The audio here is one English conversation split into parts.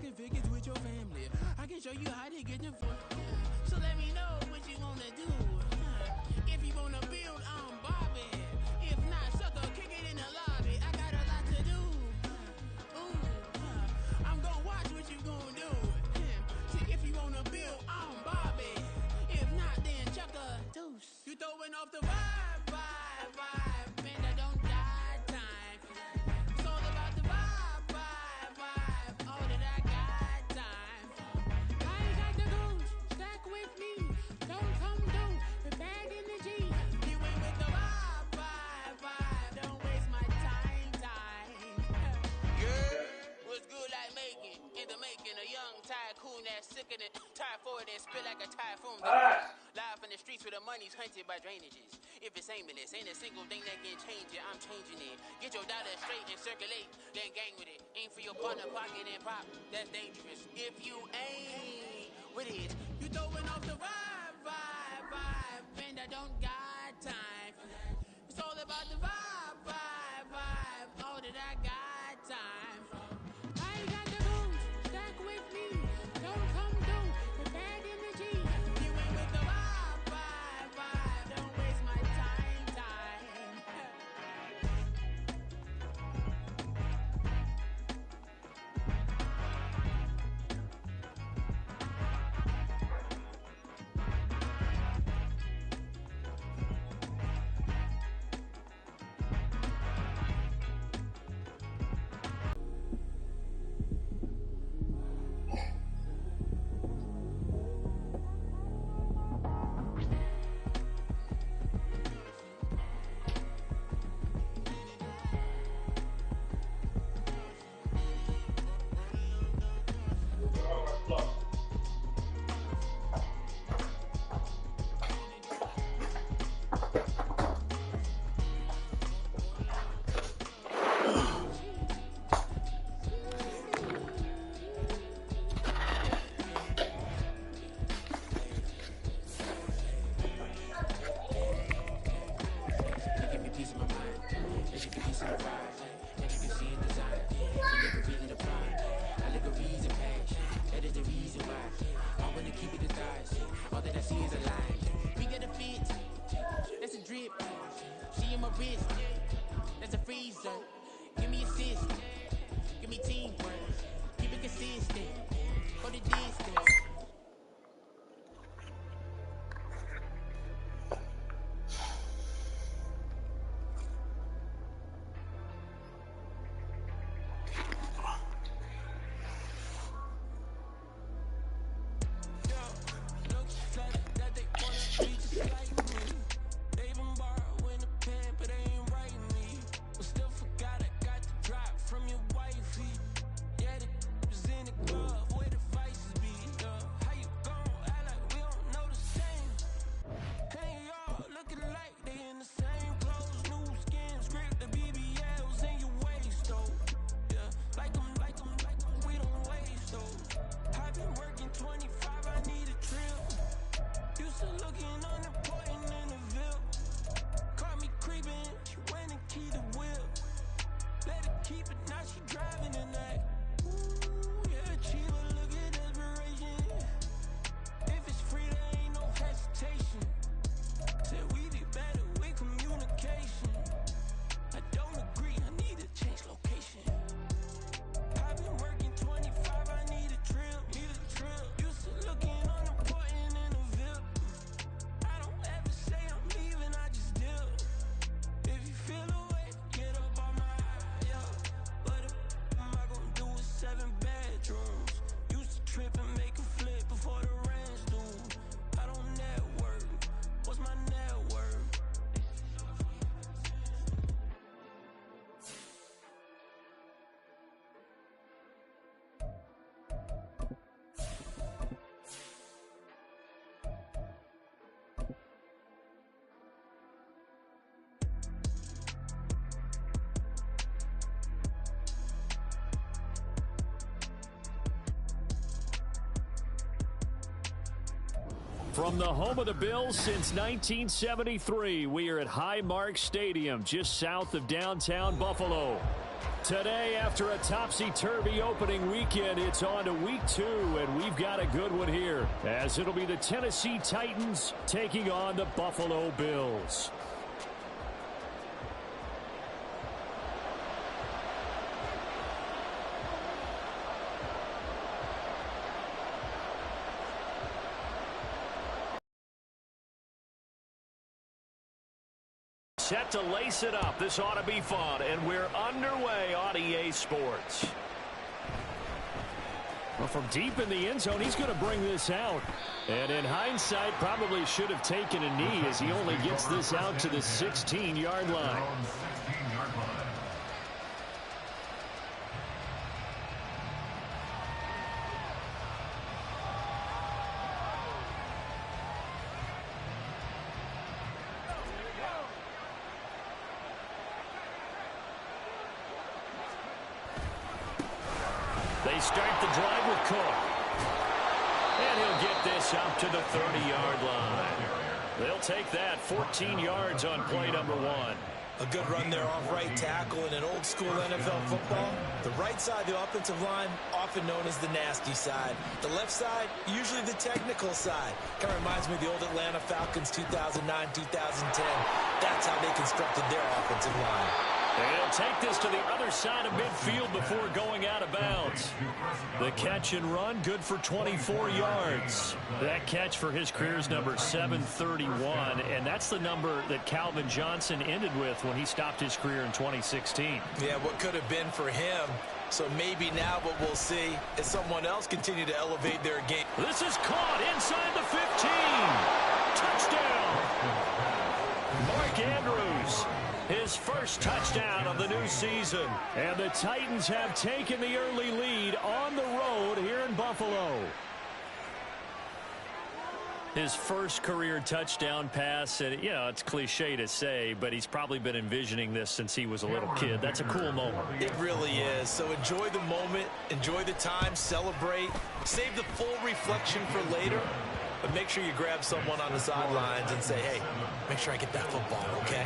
stacking figures with your family. I can show you how to get the fun. So let me know what you wanna do. If you wanna build, I'm Bobby. If not, sucker, kick it in the lobby. I got a lot to do. I'm gonna watch what you gonna do. See, if you wanna build, I'm Bobby. If not, then chuck a deuce. You throwing off the vibe, vibe, vibe. Man, I don't die time. It's all about the vibe, vibe, vibe. All that I got time. I ain't got the goose. Stack with me. Don't come through with bad energy. You ain't with the vibe, vibe, vibe. Don't waste my time, time. Yeah, what's good like making? In the making, a young tycoon that's sicker than tie forward and spit like a typhoon. Live in the streets where the money's hunted by drainages. If it's aimless, ain't a single thing that can change it. I'm changing it. Get your dollar straight and circulate, then gang with it. Aim for your partner, pocket and pop. That's dangerous. If you ain't with it, you throwing off the vibe, vibe, vibe. Man, I don't got time. It's all about the vibe, vibe, vibe. All that I got time. I ain't got the goose. Stack with me. Don't come through with bad energy. You ain't with the vibe, vibe, vibe. Don't waste my time, time. Give me peace of my mind. That you can peace of the ride. That you can see in design. Delivery and apply. Allegories and passion. That is the reason why. I want to keep it inside. All that I see is a lie. We got a fit. That's a drip. She in my wrist. That's a freezer. Give me assist. Give me teamwork. Keep it consistent. Go the distance. From the home of the Bills since 1973, we are at Highmark Stadium, just south of downtown Buffalo. Today, after a topsy-turvy opening weekend, it's on to week 2, and we've got a good one here, as it'll be the Tennessee Titans taking on the Buffalo Bills. Set to lace it up. This ought to be fun, and we're underway on EA Sports. Well, from deep in the end zone, he's going to bring this out. And in hindsight, probably should have taken a knee as he only gets this out to the 16-yard line. They start the drive with Cook. And he'll get this up to the 30-yard line. They'll take that 14 yards on play number 1. A good run there off right tackle in an old-school NFL football. The right side of the offensive line, often known as the nasty side. The left side, usually the technical side. Kind of reminds me of the old Atlanta Falcons 2009, 2010. That's how they constructed their offensive line. And he'll take this to the other side of midfield before going out of bounds. The catch and run, good for 24 yards. That catch for his career's number 731, and that's the number that Calvin Johnson ended with when he stopped his career in 2016. Yeah, what could have been for him. So maybe now what we'll see is someone else continue to elevate their game. This is caught inside the 15. Touchdown. Mark Andrews. His first touchdown of the new season. And the Titans have taken the early lead on the road here in Buffalo. His first career touchdown pass, and you know, it's cliche to say, but he's probably been envisioning this since he was a little kid. That's a cool moment. It really is. So enjoy the moment, enjoy the time, celebrate, save the full reflection for later, but make sure you grab someone on the sidelines and say, hey, make sure I get that football, okay?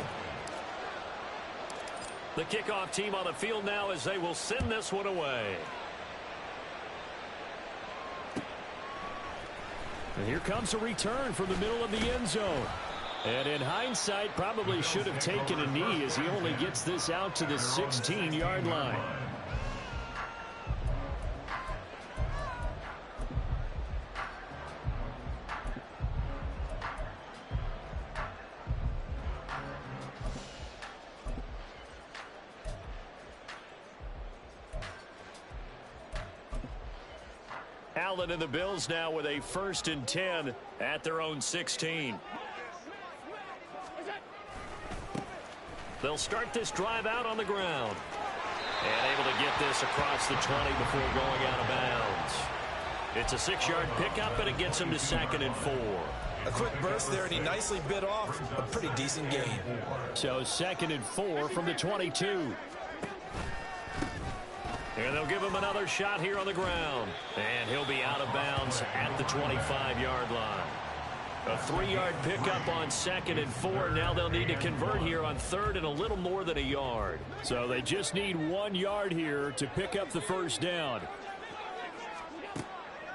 The kickoff team on the field now as they will send this one away. And here comes a return from the middle of the end zone. And in hindsight, probably should have taken a knee as he only gets this out to the 16-yard line. Allen and the Bills now with a 1st and 10 at their own 16. They'll start this drive out on the ground. And able to get this across the 20 before going out of bounds. It's a 6-yard pickup, and it gets him to 2nd and 4. A quick burst there, and he nicely bit off a pretty decent gain. So 2nd and 4 from the 22. And they'll give him another shot here on the ground. And he'll be out of bounds at the 25-yard line. A 3-yard pickup on 2nd and 4. Now they'll need to convert here on 3rd and a little more than a yard. So they just need 1 yard here to pick up the first down.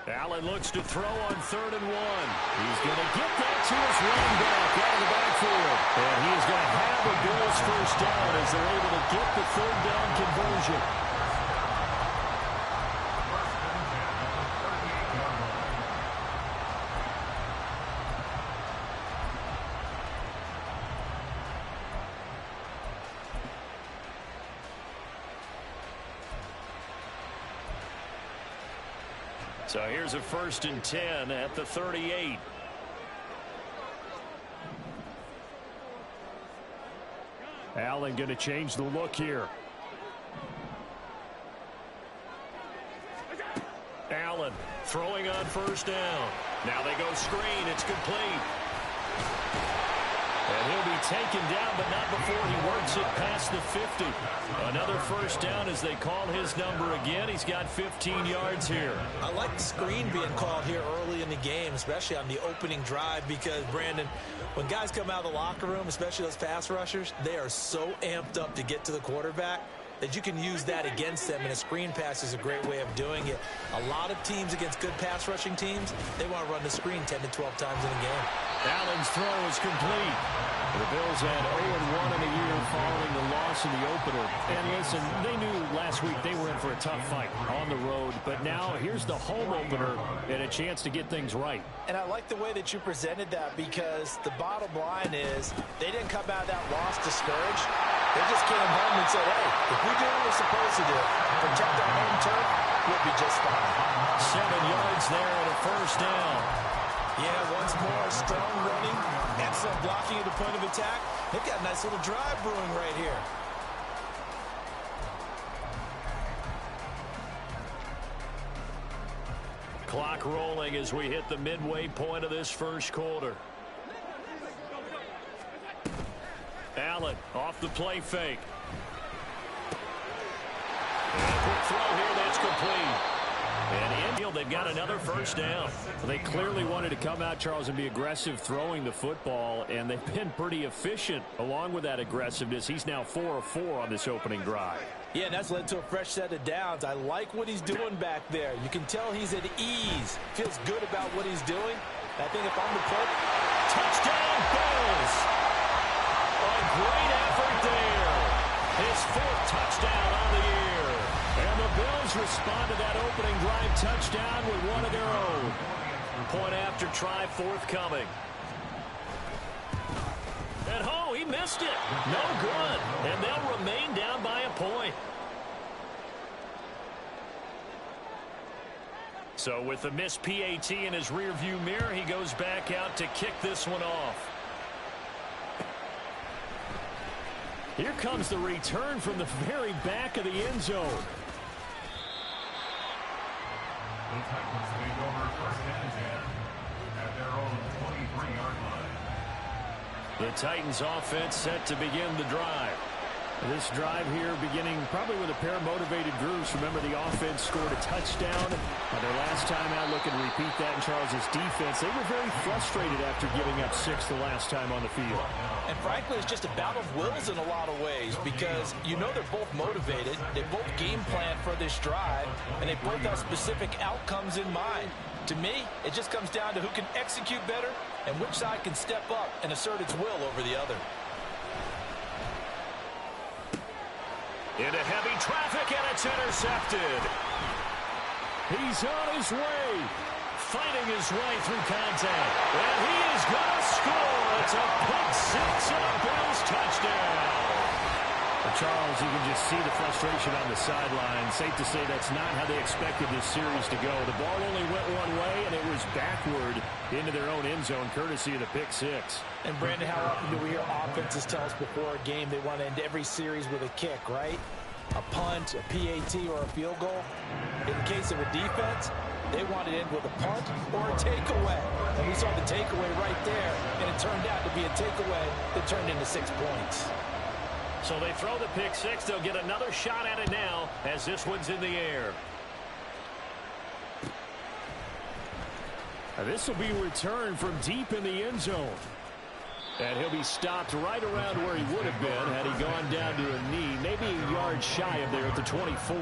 Allen looks to throw on 3rd and 1. He's going to get that to his running back out of the backfield. And he is going to have the Bills first down as they're able to get the 3rd down conversion. So here's a 1st and 10 at the 38. Allen going to change the look here. Allen throwing on 1st down. Now they go screen. It's complete. And he'll be taken down, but not before he works it past the 50. Another 1st down as they call his number again. He's got 15 yards here. I like the screen being called here early in the game, especially on the opening drive, because, Brandon, when guys come out of the locker room, especially those pass rushers, they are so amped up to get to the quarterback. that you can use that against them, and a screen pass is a great way of doing it. A lot of teams against good pass rushing teams, they want to run the screen 10 to 12 times in a game. Allen's throw is complete. The Bills had 0-1 in the year following the loss in the opener. And listen, they knew last week they were in for a tough fight on the road. But now here's the home opener and a chance to get things right. And I like the way that you presented that, because the bottom line is they didn't come out of that loss discouraged. They just came home and said, hey, if we do what we're supposed to do, protect our home turf, we'll be just fine. 7 yards there and a first down. Yeah, once more, strong running, excellent blocking at the point of attack. They've got a nice little drive brewing right here. Clock rolling as we hit the midway point of this first quarter. Allen off the play fake. And a quick throw here, that's complete. And infield, they've got another first down. They clearly wanted to come out, Charles, and be aggressive throwing the football, and they've been pretty efficient along with that aggressiveness. He's now 4 of 4 on this opening drive. Yeah, and that's led to a fresh set of downs. I like what he's doing back there. You can tell he's at ease. Feels good about what he's doing. I think if I'm the coach, touchdown Bills! A great effort there. His 4th touchdown on the year. And the Bills respond to that opening drive touchdown with one of their own. Point after try forthcoming. And he missed it. No good. And they'll remain down by a point. So with the missed PAT in his rearview mirror, he goes back out to kick this one off. Here comes the return from the very back of the end zone. The Titans take over first and 10 at their own 23-yard line. The Titans offense set to begin the drive. This drive here beginning probably with a pair of motivated groups. Remember, the offense scored a touchdown on their last time out. Looking to repeat that in Charles's defense. They were very frustrated after giving up 6 the last time on the field. and frankly, it's just a battle of wills in a lot of ways, because you know they're both motivated. They both game plan for this drive, and they both have specific outcomes in mind. To me, it just comes down to who can execute better and which side can step up and assert its will over the other. Into heavy traffic, and it's intercepted. He's on his way. Fighting his way through contact. And he is going to score. It's a pick six and a Bills touchdown. Charles, you can just see the frustration on the sideline. Safe to say that's not how they expected this series to go. The ball only went one way, and it was backward into their own end zone, courtesy of the pick six. And, Brandon, how often do we hear offenses tell us before a game they want to end every series with a kick, right? A punt, a PAT, or a field goal. In the case of a defense, they want to end with a punt or a takeaway. And we saw the takeaway right there, and it turned out to be a takeaway that turned into 6 points. So they throw the pick six. They'll get another shot at it now as this one's in the air. Now this will be returned from deep in the end zone. And he'll be stopped right around where he would have been had he gone down to a knee, maybe a yard shy of there at the 24.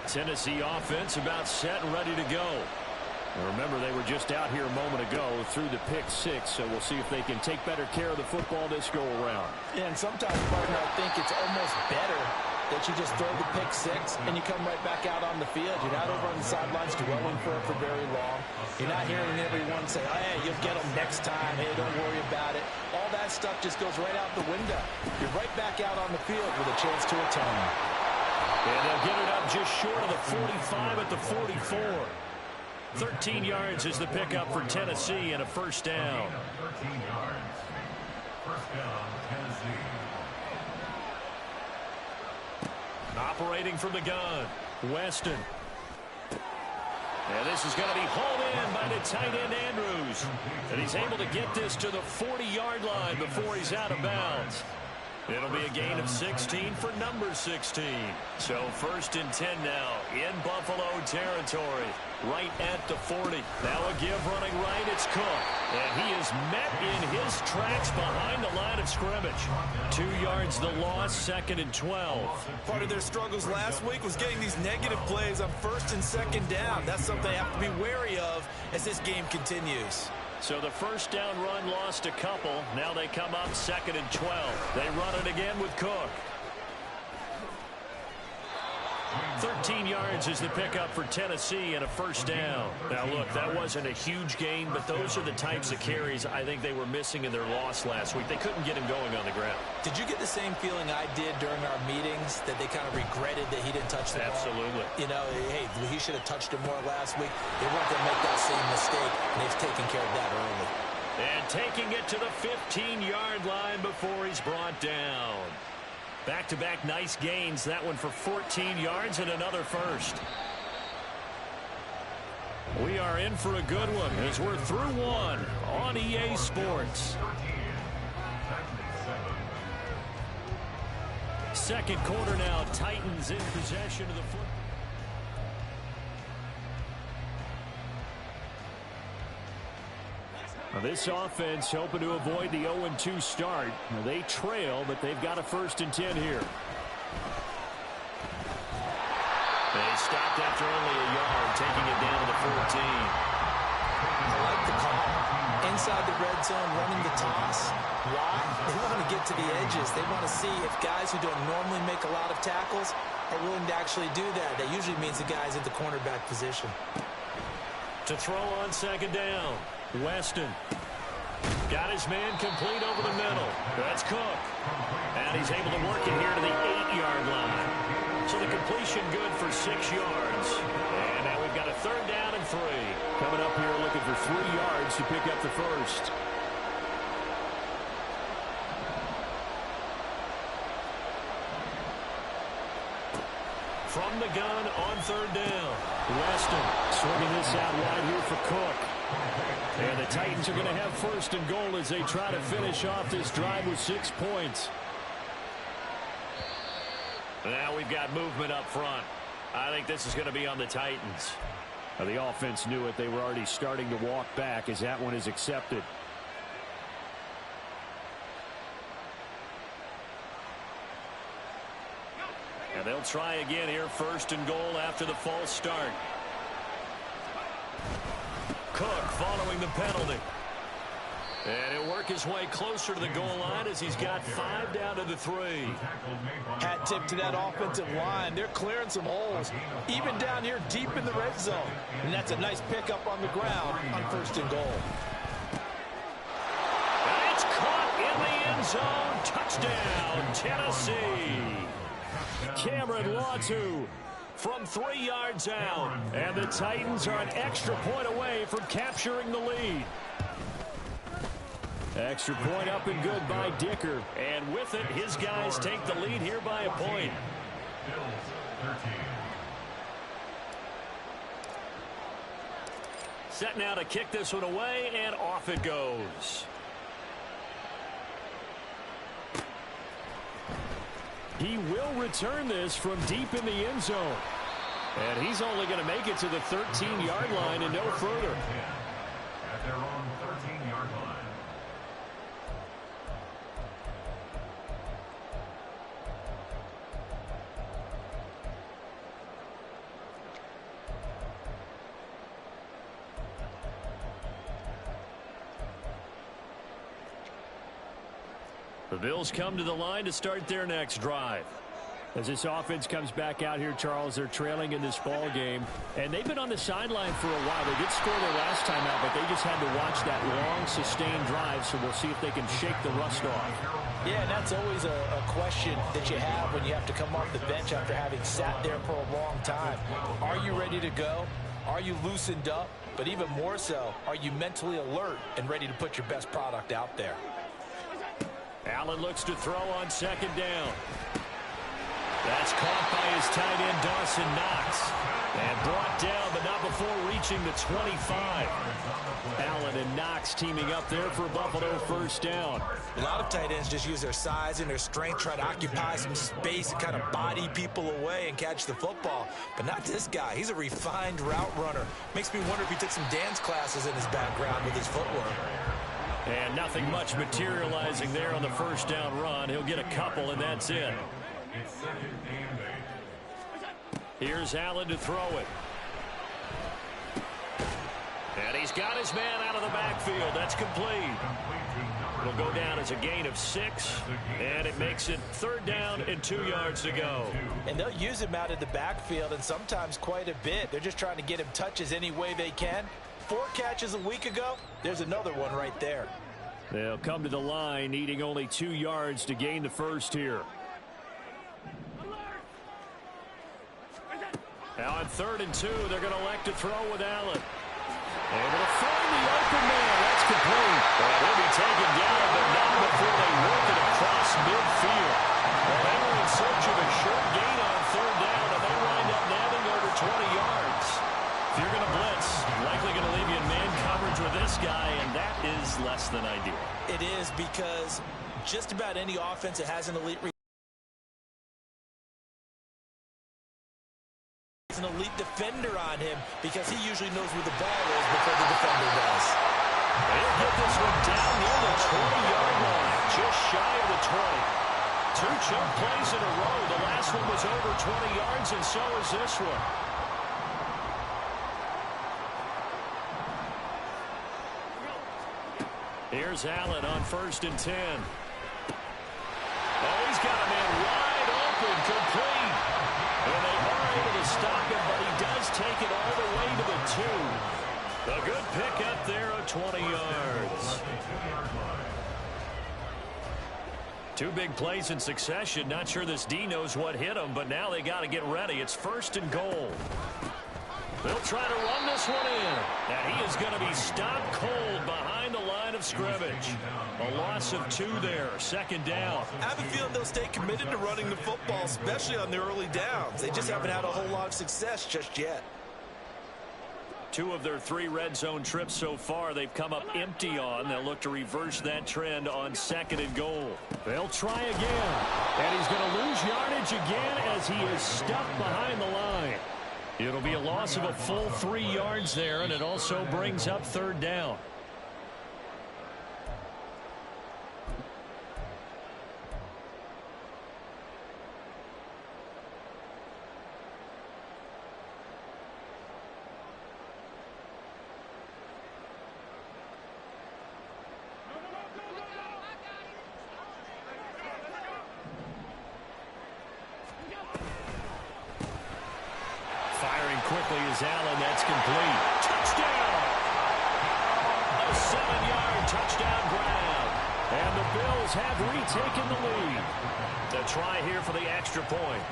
Tennessee offense about set and ready to go. And remember, they were just out here a moment ago through the pick six, so we'll see if they can take better care of the football this go around. And sometimes, partner, I think it's almost better that you just throw the pick six and you come right back out on the field. You're not over on the sidelines dwelling for it for very long. You're not hearing everyone say, oh, hey, you'll get them next time. Hey, don't worry about it. All that stuff just goes right out the window. You're right back out on the field with a chance to atone. And they'll get it up just short of the 45 at the 44. 13 yards is the pickup for Tennessee and a first down. 13 yards. First down, Tennessee. Operating from the gun, Weston. And this is going to be hauled in by the tight end Andrews. And he's able to get this to the 40-yard line before he's out of bounds. It'll be a gain of 16 for number 16. So first and 10 now in Buffalo territory, right at the 40. Now a give running right, it's Cook. And he is met in his tracks behind the line of scrimmage. 2 yards the loss, 2nd and 12. Part of their struggles last week was getting these negative plays on 1st and 2nd down. That's something they have to be wary of as this game continues. So the first down run lost a couple. Now they come up 2nd and 12. They run it again with Cook. 13 yards is the pickup for Tennessee and a first down. Now, look, that wasn't a huge gain, but those are the types of carries I think they were missing in their loss last week. They couldn't get him going on the ground. Did you get the same feeling I did during our meetings, that they kind of regretted that he didn't touch the ball? Absolutely. You know, hey, he should have touched it more last week. They weren't going to make that same mistake, and they've taken care of that early. And taking it to the 15-yard line before he's brought down. Back-to-back nice gains. That one for 14 yards and another first. We are in for a good one as we're through one on EA Sports. Second quarter now. Titans in possession of the football. This offense hoping to avoid the 0-2 start. They trail, but they've got a 1st and 10 here. They stopped after only a yard, taking it down to the 14. I like the call. Inside the red zone, running the toss. Why? They want to get to the edges. They want to see if guys who don't normally make a lot of tackles are willing to actually do that. That usually means the guys at the cornerback position. To throw on 2nd down. Weston got his man complete over the middle. That's Cook. And he's able to work it here to the 8-yard line. So the completion good for 6 yards. And now we've got a 3rd down and 3. Coming up here looking for 3 yards to pick up the first. From the gun on 3rd down. Weston swinging this out wide here for Cook. And the Titans are going to have 1st and goal as they try to finish off this drive with 6 points. Now we've got movement up front. I think this is going to be on the Titans. The offense knew it. They were already starting to walk back as that one is accepted. And they'll try again here, 1st and goal after the false start. Cook following the penalty. And he'll work his way closer to the goal line as he's got 5 down to the 3. Hat tip to that offensive line. They're clearing some holes, even down here deep in the red zone. And that's a nice pickup on the ground on 1st and goal. And it's caught in the end zone. Touchdown, Tennessee. Cameron Latu from 3 yards out. And the Titans are an extra point away from capturing the lead. Extra point up and good by Dicker. And with it, his guys take the lead here by a point. Set now to kick this one away, and off it goes. He will return this from deep in the end zone. And he's only going to make it to the 13-yard line and no further. At their own 13-yard line. The Bills come to the line to start their next drive. As this offense comes back out here, Charles, they're trailing in this ball game. And they've been on the sideline for a while. They did score their last time out, but they just had to watch that long, sustained drive. So we'll see if they can shake the rust off. Yeah, and that's always a question that you have when you have to come off the bench after having sat there for a long time. Are you ready to go? Are you loosened up? But even more so, are you mentally alert and ready to put your best product out there? Allen looks to throw on 2nd down. That's caught by his tight end, Dawson Knox. And brought down, but not before reaching the 25. Allen and Knox teaming up there for Buffalo first down. A lot of tight ends just use their size and their strength, try to occupy some space and kind of body people away and catch the football. But not this guy. He's a refined route runner. Makes me wonder if he took some dance classes in his background with his footwork. And nothing much materializing there on the first down run. He'll get a couple, and that's it. It's second and 8. Here's Allen to throw it. And he's got his man out of the backfield. That's complete. It'll go down as a gain of 6, and it makes it third down and 2 yards to go. And they'll use him out of the backfield, and sometimes quite a bit. They're just trying to get him touches any way they can. 4 catches a week ago. There's another one right there. They'll come to the line, needing only 2 yards to gain the first here. Now on 3rd and 2, they're going to elect to throw with Allen. Able to find the open man. That's complete. And he'll be taken down, but not before they work it across midfield. Well, they were in search of a short gain on 3rd down, and they wind up nabbing over 20 yards. If you're going to blitz, likely going to leave you in man coverage with this guy, and that is less than ideal. It is, because just about any offense that has an elite defender on him, because he usually knows where the ball is before the defender does. They'll get this one down near the 20-yard line, just shy of the 20. 2 chunk plays in a row. The last one was over 20 yards, and so is this one. Here's Allen on 1st and 10. Oh, he's got a man wide open, complete. And they are able to stop him, but he does take it all the way to the 2. A good pickup there of 20 yards. 2 big plays in succession. Not sure this D knows what hit him, but now they got to get ready. It's 1st and goal. They'll try to run this one in. And he is going to be stopped cold behind the line of scrimmage. A loss of 2 there, 2nd down. I have a feeling they'll stay committed to running the football, especially on the early downs. They just haven't had a whole lot of success just yet. 2 of their 3 red zone trips so far they've come up empty on. They'll look to reverse that trend on 2nd and goal. They'll try again. And he's going to lose yardage again as he is stuck behind the line. It'll be a loss of a full 3 yards there, and it also brings up 3rd down. Quickly is Allen. That's complete. Touchdown! A 7-yard touchdown grab. And the Bills have retaken the lead. The try here for the extra point.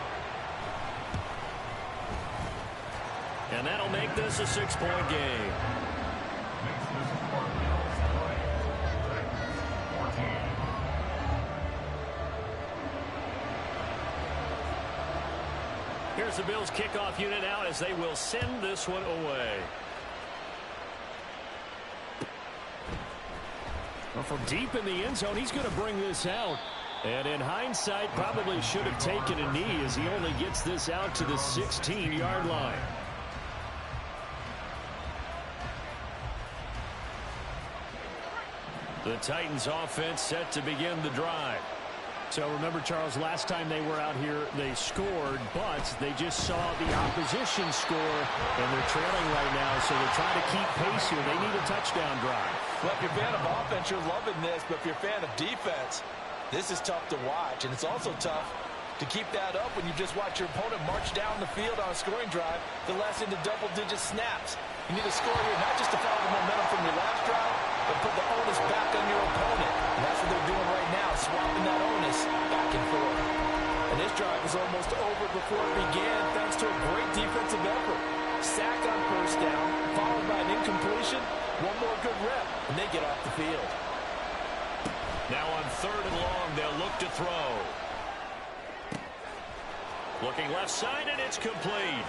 And that'll make this a 6-point game. Here's the Bills kickoff unit out as they will send this one away. Well, from deep in the end zone, he's going to bring this out. And in hindsight, probably should have taken a knee as he only gets this out to the 16-yard line. The Titans offense set to begin the drive. So remember, Charles, last time they were out here, they scored, but they just saw the opposition score, and they're trailing right now, so they're trying to keep pace here. They need a touchdown drive. Well, if you're a fan of offense, you're loving this, but if you're a fan of defense, this is tough to watch, and it's also tough to keep that up when you just watch your opponent march down the field on a scoring drive the last into double-digit snaps. You need to score here not just to follow the momentum from your last drive, but put the onus back on your opponent. And that's what they're doing right now, swapping that onus back and forth. And this drive was almost over before it began thanks to a great defensive effort. Sack on 1st down, followed by an incompletion. One more good rep, and they get off the field. Now on 3rd and long, they'll look to throw. Looking left side, and it's complete.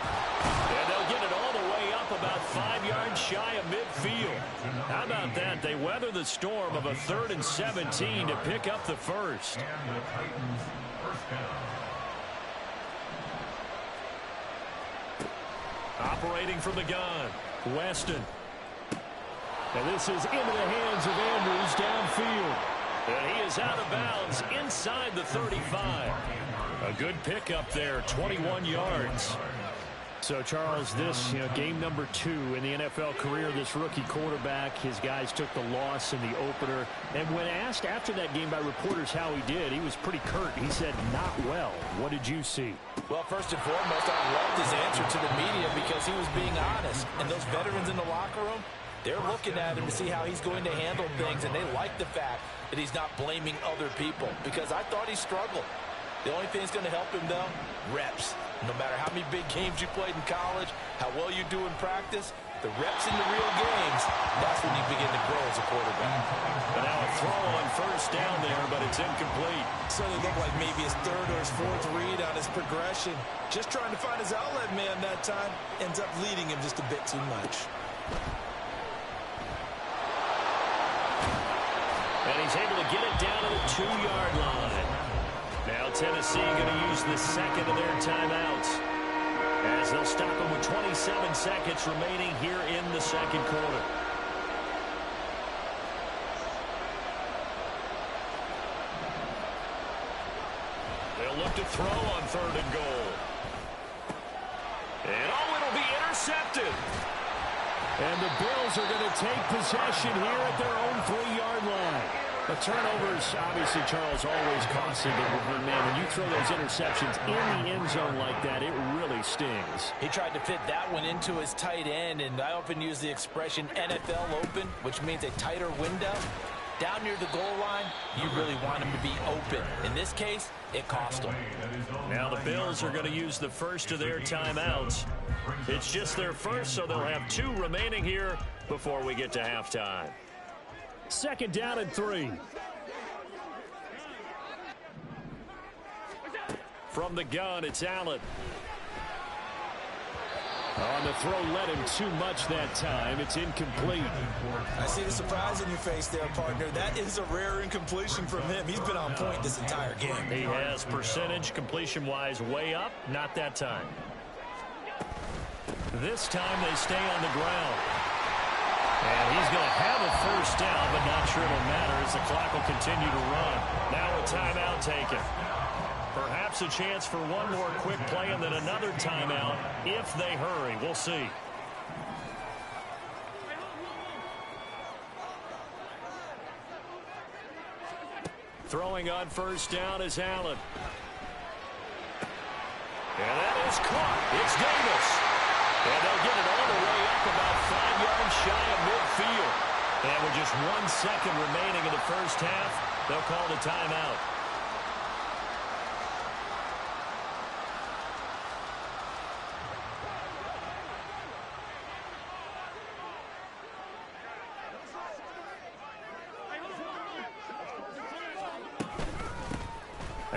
And they'll get it all the way up about 5 yards shy of midfield. How about that? They weather the storm of a 3rd and 17 to pick up the first. And the Titans first down. Operating from the gun, Weston. And this is into the hands of Andrews downfield. And he is out of bounds inside the 35. A good pickup there, 21 yards. So, Charles, this game number 2 in the NFL career, this rookie quarterback, his guys took the loss in the opener. And when asked after that game by reporters how he did, he was pretty curt. He said, not well. What did you see? Well, first and foremost, I loved his answer to the media because he was being honest. And those veterans in the locker room, they're looking at him to see how he's going to handle things, and they like the fact that he's not blaming other people because I thought he struggled. The only thing that's going to help him, though, reps. No matter how many big games you played in college, how well you do in practice, the reps in the real games, that's when you begin to grow as a quarterback. But now a throw on first down there, but it's incomplete. So it looked like maybe his 3rd or his 4th read on his progression. Just trying to find his outlet man that time. Ends up leading him just a bit too much. And he's able to get it down to the 2-yard line. Now Tennessee going to use the second of their timeouts as they'll stop him with 27 seconds remaining here in the second quarter. They'll look to throw on 3rd and goal. And it'll be intercepted. And the Bills are going to take possession here at their own 3-yard line. The turnovers, obviously, Charles, always cost him. But, man, when you throw those interceptions in the end zone like that, it really stings. He tried to fit that one into his tight end, and I often use the expression NFL open, which means a tighter window. Down near the goal line, you really want him to be open. In this case, it cost him. Now the Bills are going to use the first of their timeouts. It's just their first, so they'll have 2 remaining here before we get to halftime. 2nd down and 3. From the gun, it's Allen. On the throw, led him too much that time. It's incomplete. I see the surprise in your face there, partner. That is a rare incompletion from him. He's been on point this entire game. He has percentage completion-wise way up. Not that time. This time they stay on the ground. And he's going to have a first down, but not sure it'll matter as the clock will continue to run. Now a timeout taken. Perhaps a chance for one more quick play and then another timeout if they hurry. We'll see. Throwing on first down is Allen. And that is caught. It's Davis. And they'll get it all the way up about 5 yards shy of midfield. And with just 1 second remaining in the first half, they'll call the timeout.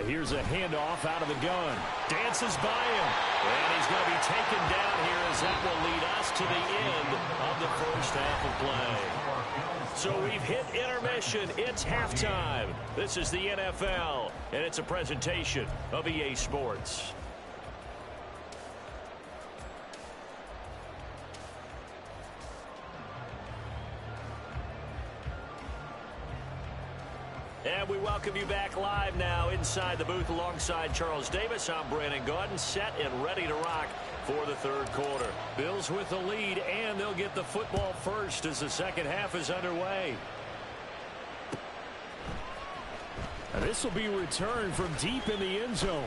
Here's a handoff out of the gun. Dances by him. And he's going to be taken down here as that will lead us to the end of the first half of play. So we've hit intermission. It's halftime. This is the NFL, and it's a presentation of EA Sports. And we welcome you back live now inside the booth alongside Charles Davis. I'm Brandon Gaudin, set and ready to rock for the third quarter. Bills with the lead, and they'll get the football first as the second half is underway. And this will be returned from deep in the end zone.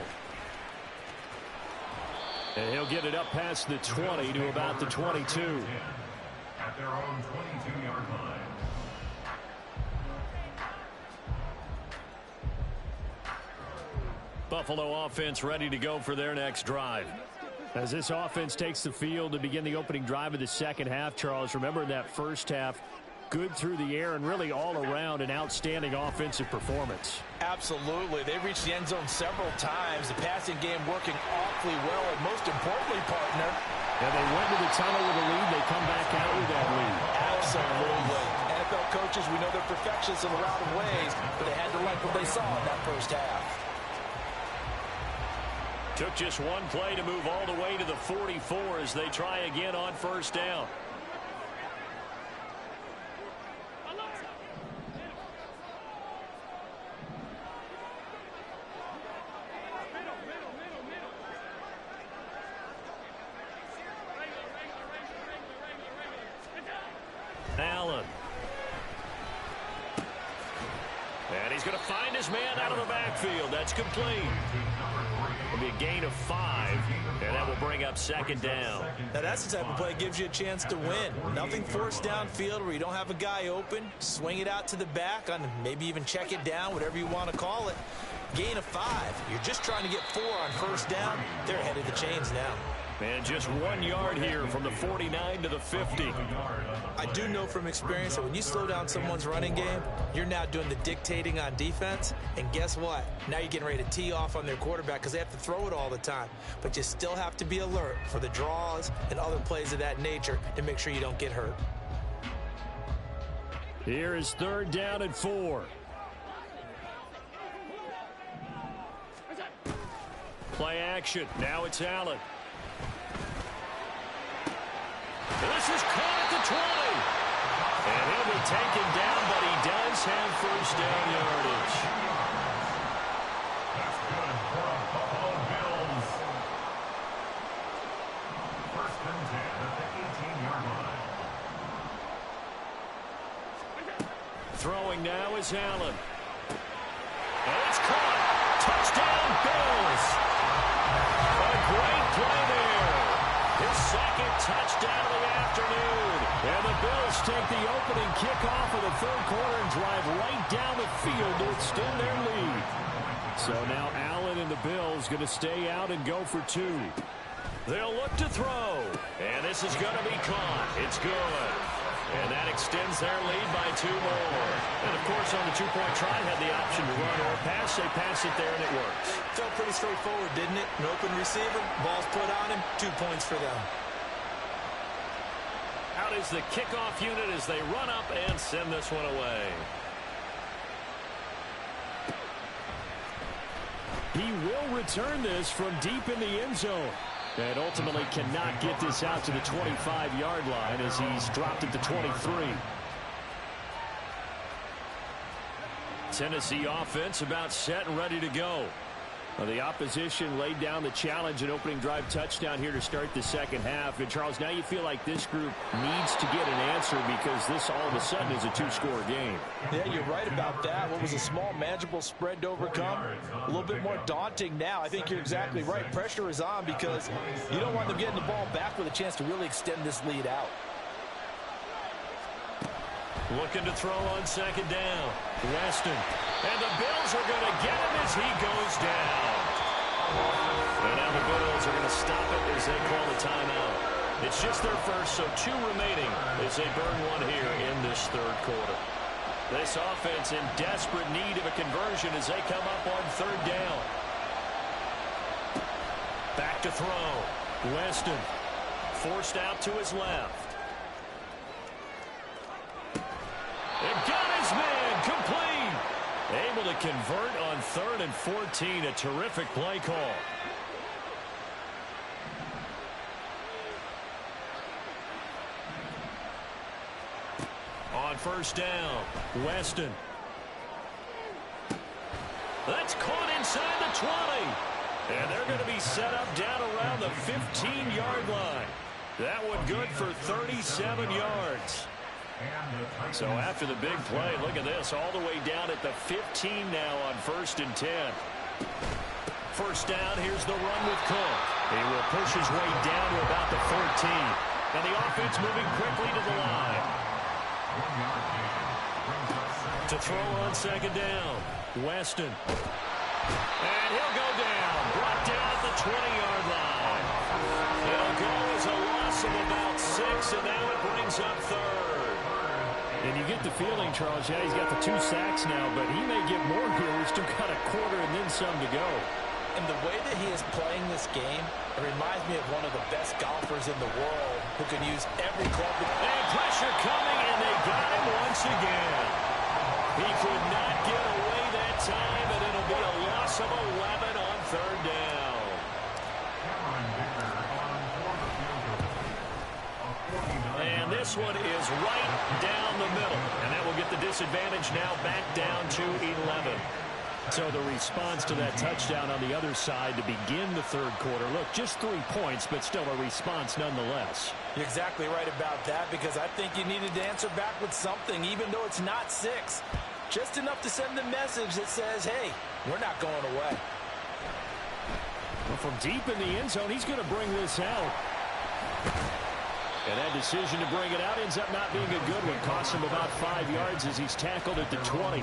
And he'll get it up past the 20 to about the 22. At their own 22-yard line. Buffalo offense ready to go for their next drive. As this offense takes the field to begin the opening drive of the second half, Charles, remember in that first half, good through the air and really all around an outstanding offensive performance. Absolutely. They reached the end zone several times. The passing game working awfully well, and most importantly, partner. Yeah, they went to the tunnel with a lead. They come back out with that lead. Absolutely. NFL coaches, we know they're perfectionists in a lot of ways, but they had to like what they saw in that first half. Took just one play to move all the way to the 44 as they try again on first down. Allen. And he's going to find his man out of the backfield. That's complete. It'll be a gain of 5, and that will bring up second down. Now that's the type of play that gives you a chance to win. Nothing forced downfield where you don't have a guy open. Swing it out to the back, on maybe even check it down, whatever you want to call it. Gain of 5. You're just trying to get 4 on first down. They're ahead of the chains now. And just 1 yard here from the 49 to the 50. I do know from experience that when you slow down someone's running game, you're now doing the dictating on defense. And guess what? Now you're getting ready to tee off on their quarterback because they have to throw it all the time. But you still have to be alert for the draws and other plays of that nature to make sure you don't get hurt. Here is 3rd down and 4. Play action. Now it's Allen. This is caught at the 20. And he'll be taken down, but he does have first down yardage. That's good for the Buffalo Bills. 1st and 10 at the 18-yard line. Throwing now is Allen. And it's caught. Touchdown, Bills. A great play there. His 2nd touchdown of the afternoon. And the Bills take the opening kickoff of the 3rd quarter and drive right down the field to extend their lead. So now Allen and the Bills going to stay out and go for 2. They'll look to throw. And this is going to be caught. It's good. And that extends their lead by 2 more. And, of course, on the 2-point try, had the option to run or pass. They pass it there, and it works. Felt pretty straightforward, didn't it? An open receiver, ball's put on him, 2 points for them. Out is the kickoff unit as they run up and send this one away. He will return this from deep in the end zone. And ultimately cannot get this out to the 25-yard line as he's dropped at the 23. Tennessee offense about set and ready to go. Well, the opposition laid down the challenge and opening drive touchdown here to start the 2nd half. And, Charles, now you feel like this group needs to get an answer because this all of a sudden is a 2-score game. Yeah, you're right about that. What was a small, manageable spread to overcome, a little bit more daunting now. I think you're exactly right. Pressure is on because you don't want them getting the ball back with a chance to really extend this lead out. Looking to throw on 2nd down. Weston. And the Bills are going to get him as he goes down. And now the Bills are going to stop it as they call the timeout. It's just their first, so 2 remaining as they burn 1 here in this 3rd quarter. This offense in desperate need of a conversion as they come up on 3rd down. Back to throw. Weston forced out to his left. And got his man complete. Able to convert on 3rd and 14. A terrific play call. On 1st down, Weston. That's caught inside the 20. And they're going to be set up down around the 15-yard line. That one good for 37 yards. So after the big play, look at this, all the way down at the 15 now on 1st and 10. 1st down, here's the run with Cook. He will push his way down to about the 14. And the offense moving quickly to the line. To throw on 2nd down, Weston. And he'll go down, brought down at the 20-yard line. It'll go as a loss of about 6, and now it brings up 3rd. And you get the feeling, Charles, yeah, he's got the 2 sacks now, but he may get more here. We've still got a quarter and then some to go. And the way that he is playing this game, it reminds me of one of the best golfers in the world who can use every club. And pressure coming, and they got him once again. He could not get away that time, and it'll be a loss of 11 on third down. And this one is right down the middle. And that will get the disadvantage now back down to 11. So the response to that touchdown on the other side to begin the third quarter. Look, just 3 points, but still a response nonetheless. You're exactly right about that, because I think you needed to answer back with something, even though it's not 6. Just enough to send the message that says, hey, we're not going away. Well, from deep in the end zone, he's going to bring this out. And that decision to bring it out ends up not being a good one. Costs him about 5 yards as he's tackled at the 20.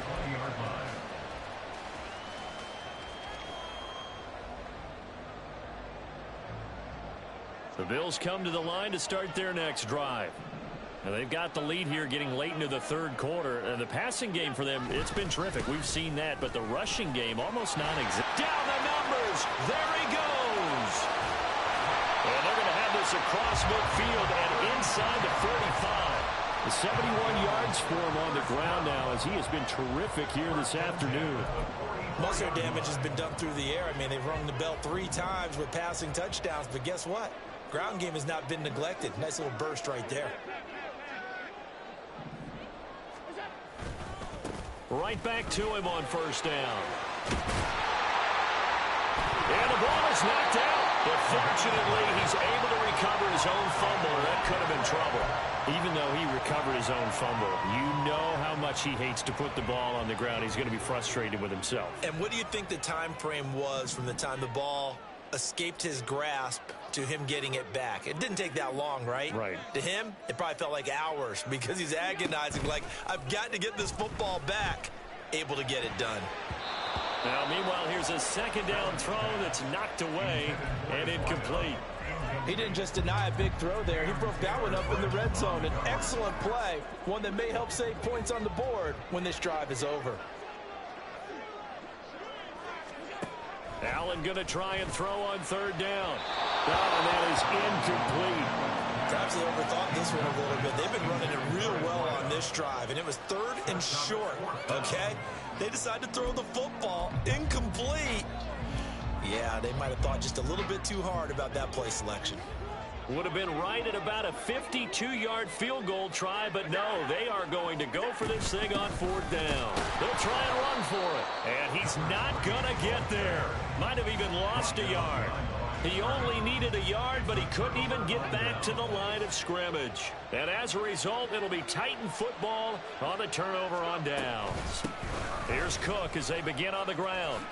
The Bills come to the line to start their next drive. Now they've got the lead here getting late into the third quarter. And the passing game for them, it's been terrific. We've seen that. But the rushing game, almost non-existent. Down the numbers. There he goes. And they're going to have this across midfield and inside the 35. 71 yards for him on the ground now, as he has been terrific here this afternoon. Most of their damage has been done through the air. I mean, they've rung the bell 3 times with passing touchdowns. But guess what? Ground game has not been neglected. Nice little burst right there. Right back to him on first down. And the ball is knocked out. But fortunately, he's able to recover his own fumble, or that could have been trouble. Even though he recovered his own fumble, you know how much he hates to put the ball on the ground. He's going to be frustrated with himself. And what do you think the time frame was from the time the ball escaped his grasp to him getting it back? It didn't take that long, right? Right. To him, it probably felt like hours, because he's agonizing, like, I've got to get this football back. Able to get it done. Now, meanwhile, here's a second down throw that's knocked away and incomplete. He didn't just deny a big throw there. He broke that one up in the red zone. An excellent play, one that may help save points on the board when this drive is over. Allen going to try and throw on third down. Oh, and that is incomplete. Perhaps they overthought this one a little bit. They've been running it real well on this drive, and it was 3rd and short, okay? They decided to throw the football incomplete. Yeah, they might have thought just a little bit too hard about that play selection. Would have been right at about a 52-yard field goal try, but no, they are going to go for this thing on 4th down. They'll try and run for it, and he's not going to get there. Might have even lost a yard. He only needed a yard, but he couldn't even get back to the line of scrimmage. And as a result, it'll be Titan football on the turnover on downs. Here's Cook as they begin on the ground.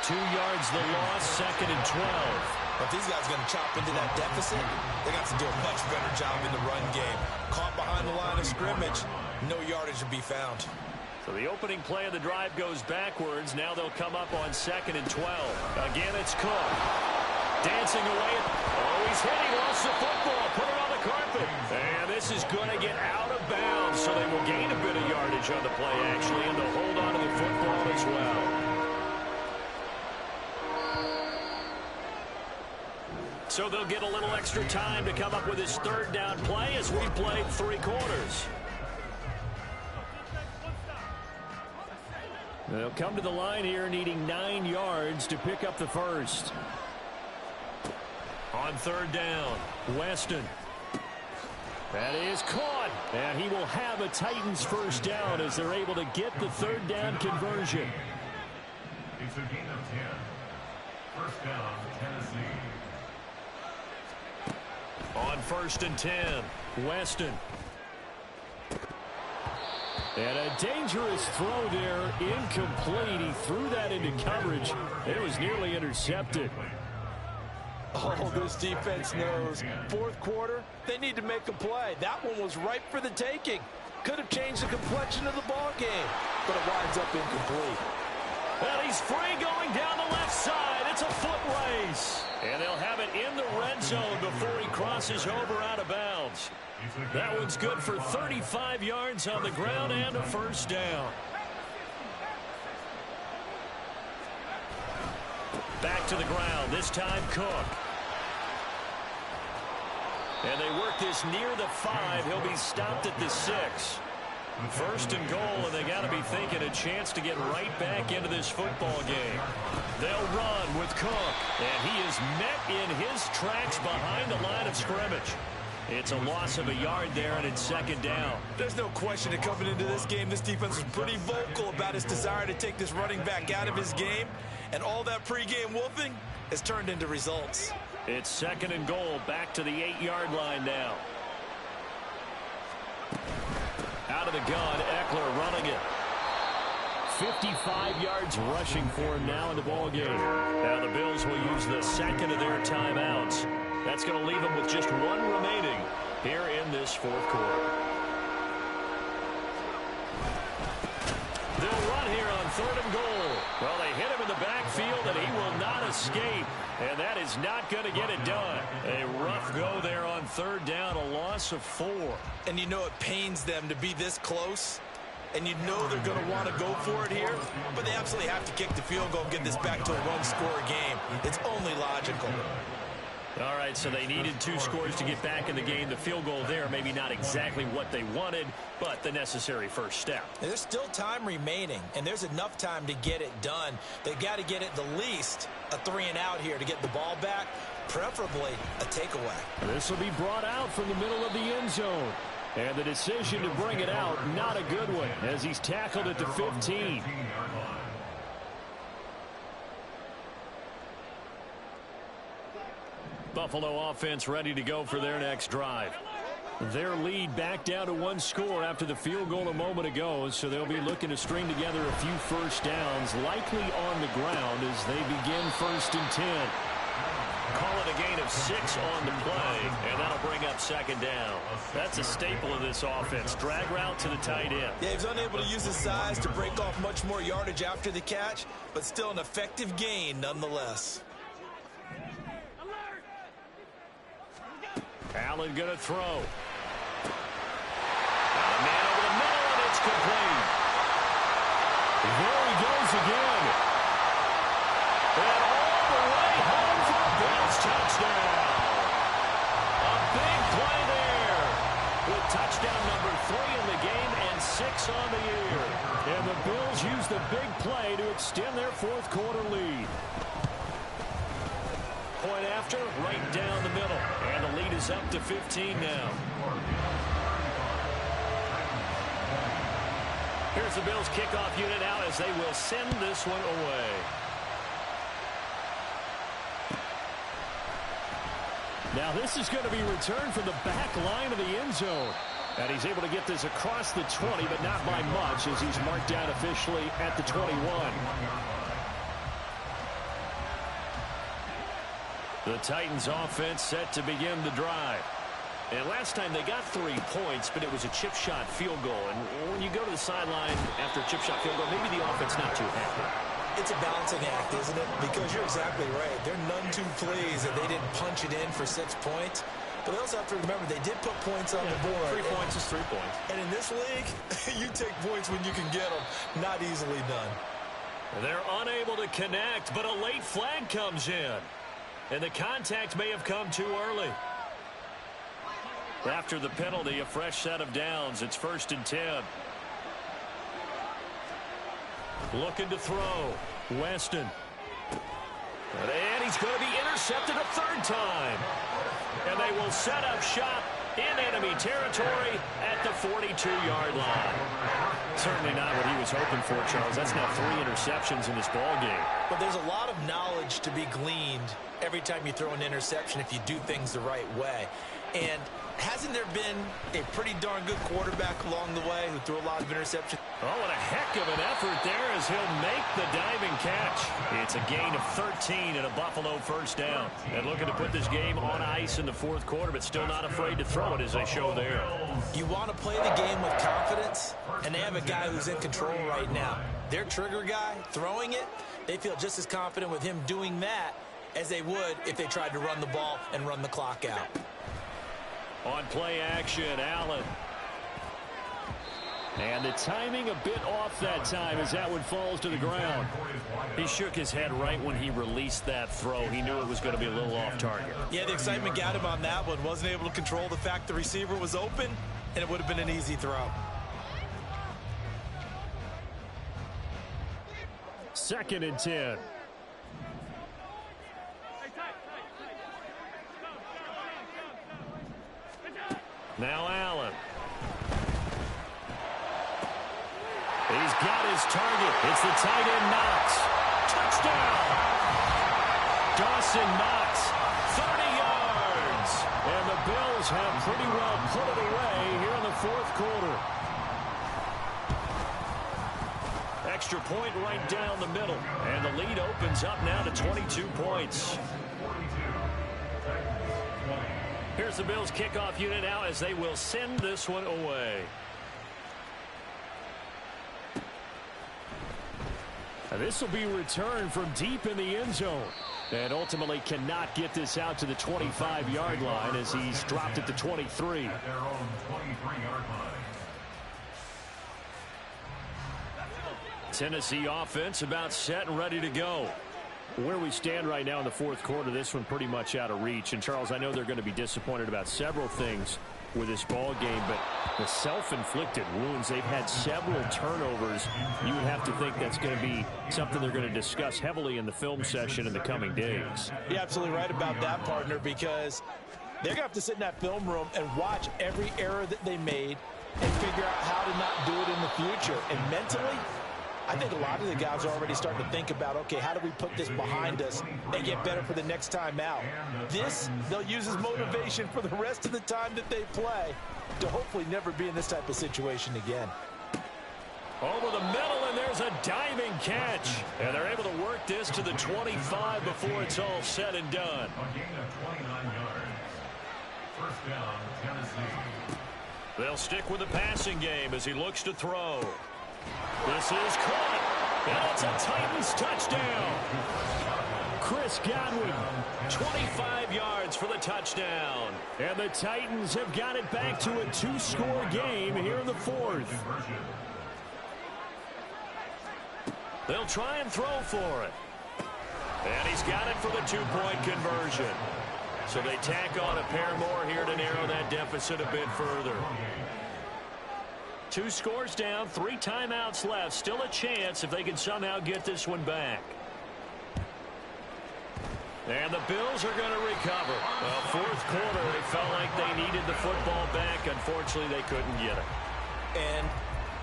2 yards the loss, 2nd and 12. But these guys are going to chop into that deficit. They got to do a much better job in the run game. Caught behind the line of scrimmage, no yardage to be found. So the opening play of the drive goes backwards. Now they'll come up on 2nd and 12. Again, it's Cook. Dancing away. Oh, he's hit. He lost the football. Put it on the carpet. And this is going to get out of bounds, so they will gain a bit of yardage on the play, actually, and they'll hold on to the football as well. So they'll get a little extra time to come up with his 3rd down play as we've played 3 quarters. They'll come to the line here needing 9 yards to pick up the first. On 3rd down, Weston. That is caught. And he will have a Titans first down as they're able to get the 3rd down conversion. It's a gain of 10. First down, Tennessee. On 1st and 10, Weston. And a dangerous throw there, incomplete. He threw that into coverage. It was nearly intercepted. Oh, this defense knows. 4th quarter, they need to make a play. That one was ripe for the taking. Could have changed the complexion of the ball game, but it winds up incomplete. And he's free going down the left side. It's a foot race. And they'll have it in the red zone before he crosses over out of bounds. That one's good for 35 yards on the ground and a first down. Back to the ground, this time Cook. And they work this near the 5. He'll be stopped at the 6. First and goal, and they got to be thinking a chance to get right back into this football game. They'll run with Cook, and he is met in his tracks behind the line of scrimmage. It's a loss of a yard there, and it's second down. There's no question that coming into this game, this defense was pretty vocal about its desire to take this running back out of his game, and all that pregame wolfing has turned into results. It's second and goal, back to the 8-yard line now. Out of the gun, Eckler running it. 55 yards rushing for him now in the ball game. Now the Bills will use the second of their timeouts. That's going to leave them with just one remaining here in this fourth quarter. They'll run here on third and goal. Well, they hit him in the backfield, and he will not escape. And that is not going to get it done. A rough go there on third down, a loss of 4. And you know it pains them to be this close, and you know they're going to want to go for it here, but they absolutely have to kick the field goal and get this back to a one-score game. It's only logical. All right, so they needed 2 scores to get back in the game. The field goal there, maybe not exactly what they wanted, but the necessary first step. There's still time remaining, and there's enough time to get it done. They got to get at the least a 3-and-out here to get the ball back, preferably a takeaway. This will be brought out from the middle of the end zone. And the decision to bring it out, not a good one, as he's tackled at the 15. Buffalo offense ready to go for their next drive. Their lead back down to 1 score after the field goal a moment ago, so they'll be looking to string together a few first downs, likely on the ground as they begin 1st and 10. Call it a gain of 6 on the play, and that'll bring up second down. That's a staple of this offense. Drag route to the tight end. Yeah, he's unable to use his size to break off much more yardage after the catch, but still an effective gain nonetheless. Allen going to throw. And a man over the middle, and it's complete. There he goes again. And all the way home for a Bills touchdown. A big play there. With touchdown number 3 in the game and 6 on the year. And the Bills use the big play to extend their fourth quarter lead. Point after, right down the middle. And the lead is up to 15 now. Here's the Bills kickoff unit out as they will send this one away. Now this is going to be returned from the back line of the end zone. And he's able to get this across the 20, but not by much as he's marked down officially at the 21. The Titans offense set to begin the drive. And last time they got 3 points, but it was a chip shot field goal. And when you go to the sideline after a chip shot field goal, maybe the offense not too happy. It's a balancing act, isn't it? Because you're exactly right. They're none too pleased that they didn't punch it in for 6 points. But they also have to remember they did put points on the board. 3 points is 3 points. And in this league, you take points when you can get them. Not easily done. They're unable to connect, but a late flag comes in. And the contact may have come too early. After the penalty, a fresh set of downs. It's 1st and 10. Looking to throw. Weston. And he's going to be intercepted a 3rd time. And they will set up shop in enemy territory at the 42-yard line. Certainly not what he was hoping for, Charles. That's now 3 interceptions in this ball game. But there's a lot of knowledge to be gleaned every time you throw an interception if you do things the right way. And hasn't there been a pretty darn good quarterback along the way who threw a lot of interceptions? Oh, and a heck of an effort there as he'll make the diving catch. It's a gain of 13 and a Buffalo first down. And looking to put this game on ice in the 4th quarter, but still not afraid to throw it as they show there. You want to play the game with confidence, and they have a guy who's in control right now. Their trigger guy, throwing it, they feel just as confident with him doing that as they would if they tried to run the ball and run the clock out. On play action, Allen. And the timing a bit off that time as that one falls to the ground. He shook his head right when he released that throw. He knew it was going to be a little off target. Yeah, the excitement got him on that one. Wasn't able to control the fact the receiver was open, and it would have been an easy throw. 2nd and 10. Now Allen. He's got his target. It's the tight end Knox. Touchdown! Dawson Knox, 30 yards. And the Bills have pretty well put it away here in the 4th quarter. Extra point right down the middle. And the lead opens up now to 22 points. Here's the Bills kickoff unit now as they will send this one away. And this will be returned from deep in the end zone. And ultimately cannot get this out to the 25-yard line as he's dropped it to 23. At their own 23-yard line. Tennessee offense about set and ready to go. Where we stand right now in the 4th quarter, this one pretty much out of reach. And, Charles, I know they're going to be disappointed about several things with this ball game, but the self-inflicted wounds, they've had several turnovers. You would have to think that's going to be something they're going to discuss heavily in the film session in the coming days. You're absolutely right about that, partner, because they're going to have to sit in that film room and watch every error that they made and figure out how to not do it in the future. And mentally, I think a lot of the guys are already starting to think about, okay, how do we put this behind us and get better for the next time out? This, they'll use as motivation for the rest of the time that they play to hopefully never be in this type of situation again. Over the middle, and there's a diving catch. And they're able to work this to the 25 before it's all said and done. A gain of 29 yards. First down, Tennessee. They'll stick with the passing game as he looks to throw. This is caught, and it's a Titans touchdown. Chris Godwin, 25 yards for the touchdown. and the Titans have got it back to a 2-score game here in the 4th. They'll try and throw for it. And he's got it for the 2-point conversion. So they tack on a pair more here to narrow that deficit a bit further. 2 scores down, 3 timeouts left. Still a chance if they can somehow get this one back. And the Bills are going to recover. Well, 4th quarter, they felt like they needed the football back. Unfortunately, they couldn't get it. And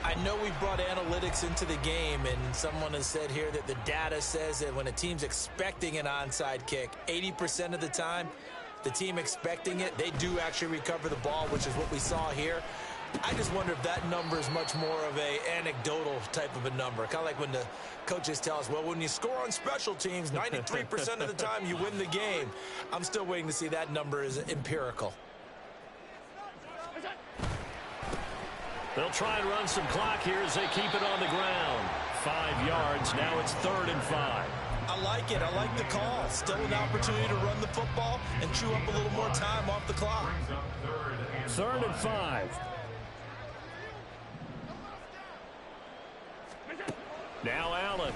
I know we brought analytics into the game, and someone has said here that the data says that when a team's expecting an onside kick, 80% of the time, the team expecting it, they do actually recover the ball, which is what we saw here. I just wonder if that number is much more of a anecdotal type of a number. Kind of like when the coaches tell us, well, when you score on special teams, 93% of the time you win the game. I'm still waiting to see that number is empirical. They'll try and run some clock here as they keep it on the ground. 5 yards. Now it's 3rd and 5. I like it. I like the call. Still an opportunity to run the football and chew up a little more time off the clock. 3rd and 5. Now Allen.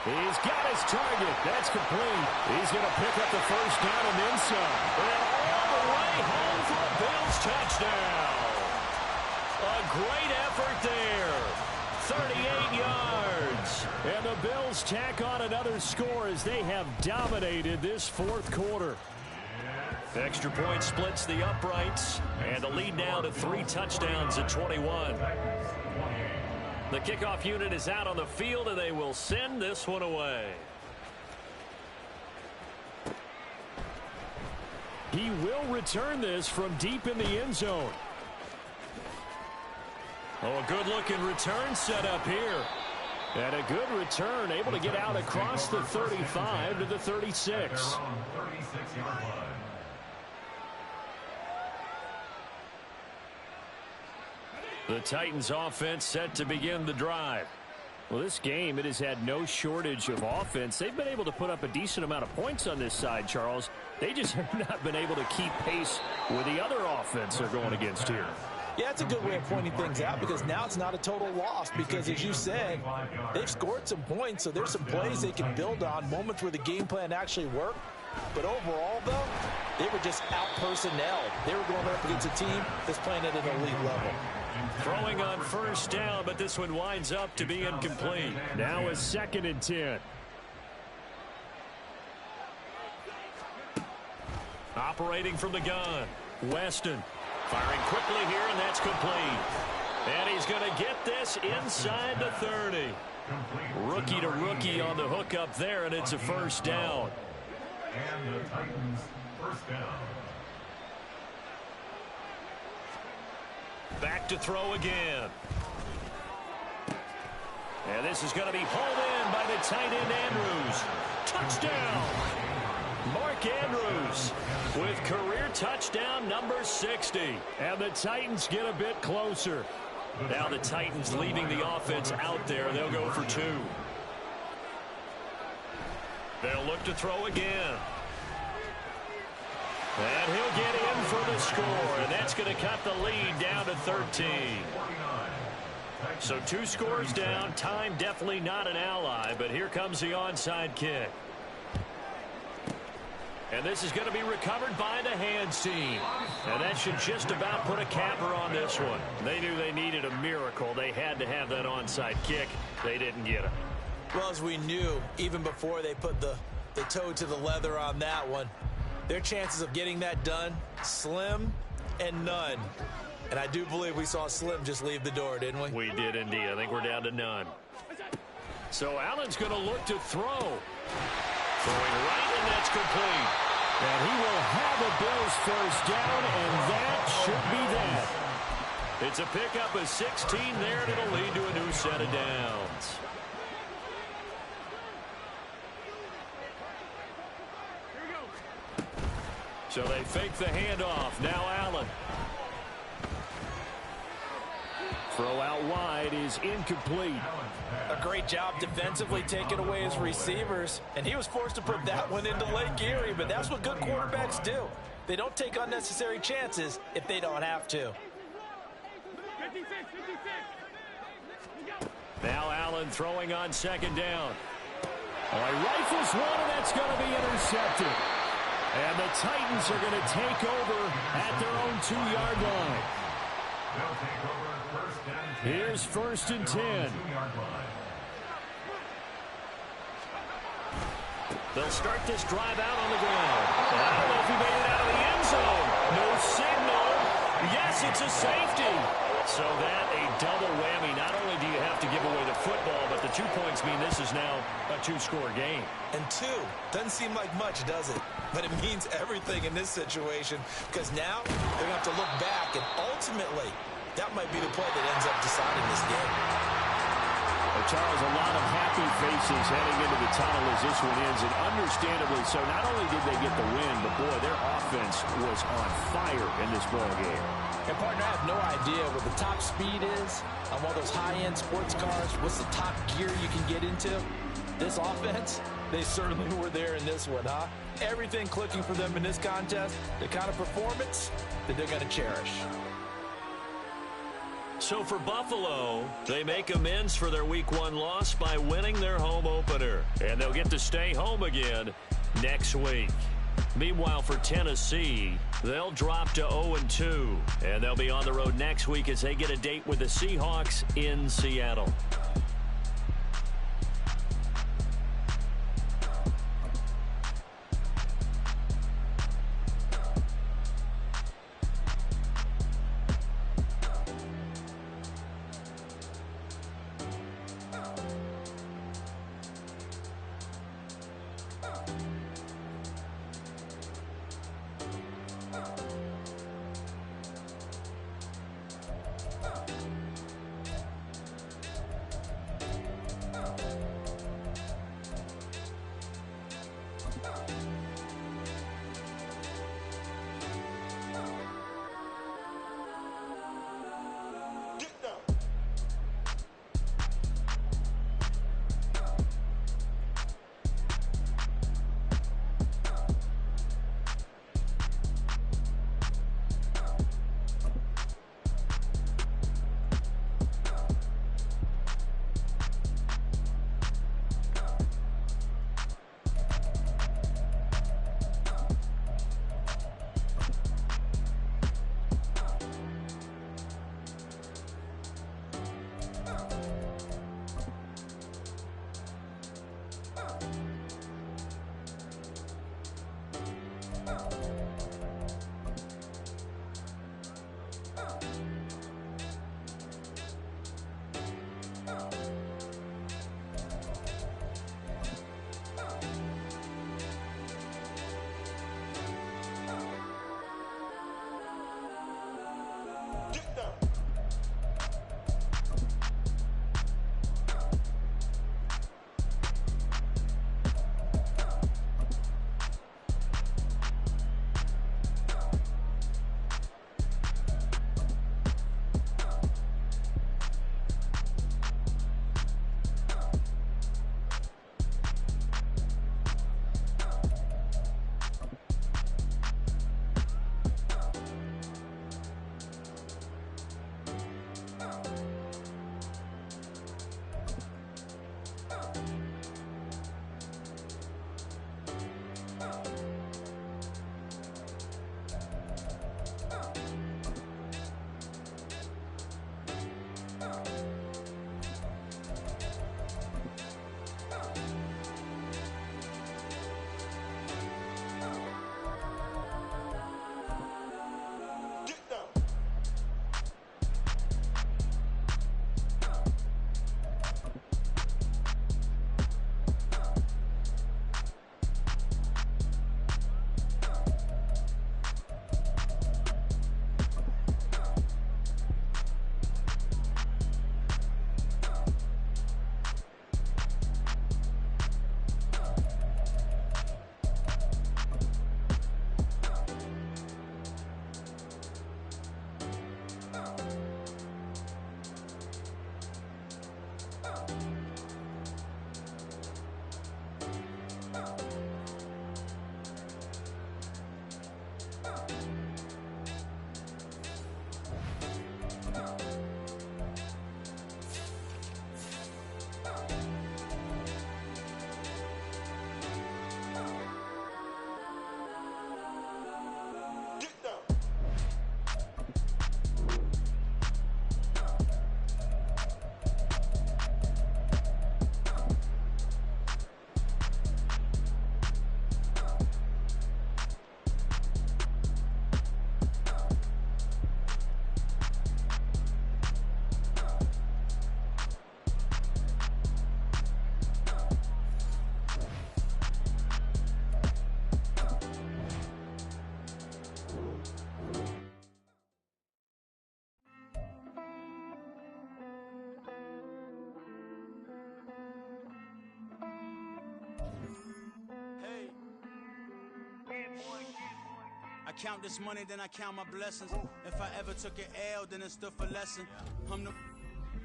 He's got his target. That's complete. He's going to pick up the first down and then some. And all the way home for a Bills touchdown. A great effort there. 38 yards. And the Bills tack on another score as they have dominated this 4th quarter. Extra point splits the uprights. And the lead now to 3 touchdowns at 21. The kickoff unit is out on the field, and they will send this one away. He will return this from deep in the end zone. Oh, a good-looking return set up here. And a good return, able to get out across the 35 to the 36. The Titans offense set to begin the drive. Well, this game, it has had no shortage of offense. They've been able to put up a decent amount of points on this side, Charles. They just have not been able to keep pace with the other offense they're going against here. Yeah, that's a good way of pointing things out because now it's not a total loss because, as you said, they've scored some points, so there's some plays they can build on, moments where the game plan actually worked. But overall, though, they were just out-personnelled. They were going up against a team that's playing at an elite level. Throwing on first down, but this one winds up to be incomplete. Now a 2nd and 10. Operating from the gun, Weston. Firing quickly here, and that's complete. And he's going to get this inside the 30. Rookie to rookie on the hook up there, and it's a first down. And the Titans first down. Back to throw again. And this is going to be hauled in by the tight end Andrews. Touchdown! Mark Andrews with career touchdown number 60. And the Titans get a bit closer. Now the Titans leaving the offense out there. They'll go for 2. They'll look to throw again. And he'll get in for the score, and that's going to cut the lead down to 13. So 2 scores down. Time definitely not an ally, but here comes the onside kick. And this is going to be recovered by the hands team. And that should just about put a capper on this one. They knew they needed a miracle. They had to have that onside kick. They didn't get it. Well, as we knew, even before they put the toe to the leather on that one, their chances of getting that done, slim and none. And I do believe we saw Slim just leave the door, didn't we? We did indeed. I think we're down to none. So Allen's going to look to throw. Throwing right, and that's complete. And he will have a Bills first down, and that should be that. It's a pickup of 16 there, and it'll lead to a new set of downs. So they fake the handoff. Now Allen. Throw out wide is incomplete. A great job defensively taking away his receivers, and he was forced to put that one into Lake Erie, but that's what good quarterbacks do. They don't take unnecessary chances if they don't have to. Now Allen throwing on 2nd down. All right, rifles one, and that's going to be intercepted. And the Titans are going to take over at their own 2-yard line. They'll take over first and 10. Here's 1st and 10. 2-yard line. They'll start this drive out on the ground. And I don't know if he made it out of the end zone. No signal. Yes, it's a safety. So that a double whammy. Not only do you have to give away the football, but the 2 points mean this is now a 2-score game. And 2 doesn't seem like much, does it? But it means everything in this situation because now they're going to have to look back, and ultimately that might be the play that ends up deciding this game. Well, Charles, a lot of happy faces heading into the tunnel as this one ends, and understandably so. Not only did they get the win, but boy, their offense was on fire in this ball game. And partner, I have no idea what the top speed is on one of those high-end sports cars. What's the top gear you can get into? This offense, they certainly were there in this one, huh? Everything clicking for them in this contest, the kind of performance that they're going to cherish. So for Buffalo, they make amends for their Week 1 loss by winning their home opener. And they'll get to stay home again next week. Meanwhile, for Tennessee, they'll drop to 0-2. And they'll be on the road next week as they get a date with the Seahawks in Seattle. I count this money, then I count my blessings. If I ever took an L, then it stood for lesson. I'm the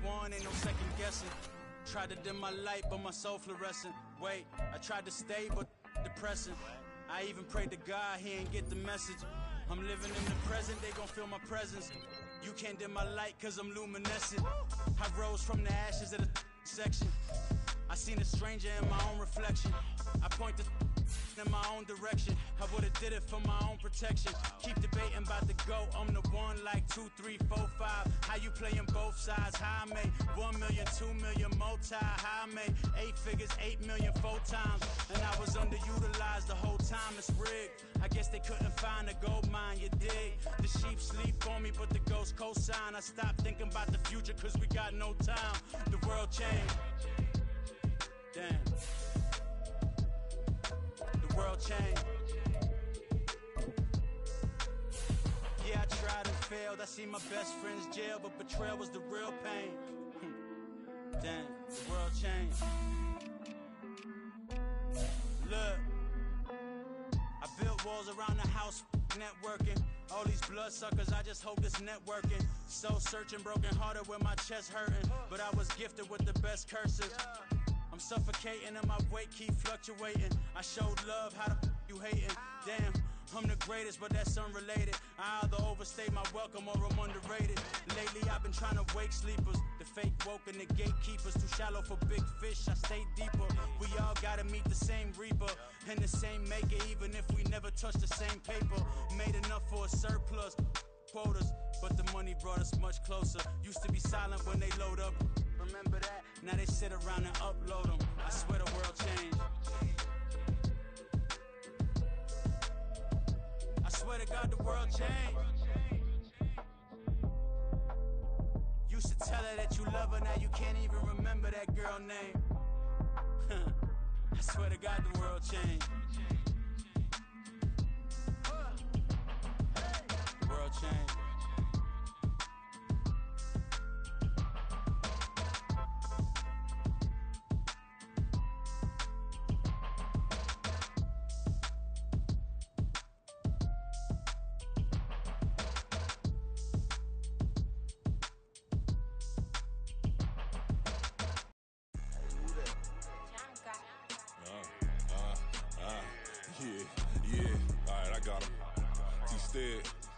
one, ain't no second guessing. Tried to dim my light, but my soul fluorescent. Wait, I tried to stay, but depressing. I even prayed to God, he ain't get the message. I'm living in the present, they gon' feel my presence. You can't dim my light, cause I'm luminescent. I rose from the ashes of the section. I seen a stranger in my own reflection. I point the in my own direction. I would've did it for my own protection. Keep debating about the GOAT. I'm the one like 2, 3, 4, 5. How you playing both sides? How I made 1 million, 2 million, multi. How I made 8 figures, 8 million, 4 times. And I was underutilized the whole time. It's rigged. I guess they couldn't find a gold mine, you dig? The sheep sleep on me, but the ghost cosign. I stopped thinking about the future, cause we got no time. The world changed. Damn. The world changed. Yeah, I tried and failed. I seen my best friends jail, but betrayal was the real pain. Damn, the world changed. Look, I built walls around the house, networking. All these bloodsuckers, I just hope this networking. Soul searching, broken hearted with my chest hurting. But I was gifted with the best curses. I'm suffocating and my weight keep fluctuating. I showed love, how the you hating? Damn, I'm the greatest, but that's unrelated. I either overstay my welcome or I'm underrated. Lately I've been trying to wake sleepers. The fake woke and the gatekeepers. Too shallow for big fish, I stay deeper. We all gotta meet the same reaper and the same maker, even if we never touch the same paper. Made enough for a surplus quotas, but the money brought us much closer. Used to be silent when they load up. Remember that? Now they sit around and upload them. I swear the world changed. I swear to God the world changed. Used to tell her that you love her, now you can't even remember that girl name. I swear to God the world changed. The world changed.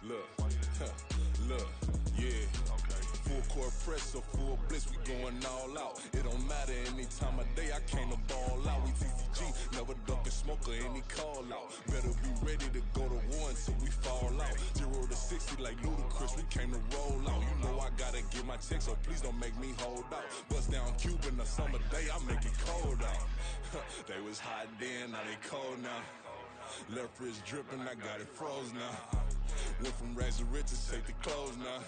Look, look, yeah. Full court press or full blitz, we going all out. It don't matter any time of day, I came to ball out. We TCG, never ducking smoke or any call out. Better be ready to go to war until we fall out. 0 to 60 like Ludacris, we came to roll out. You know I gotta get my check, so please don't make me hold out. Bust down Cuban a summer day, I make it cold out. They was hot then, now they cold now. Left wrist dripping, I got it froze now. Went from rags to riches, take the clothes now.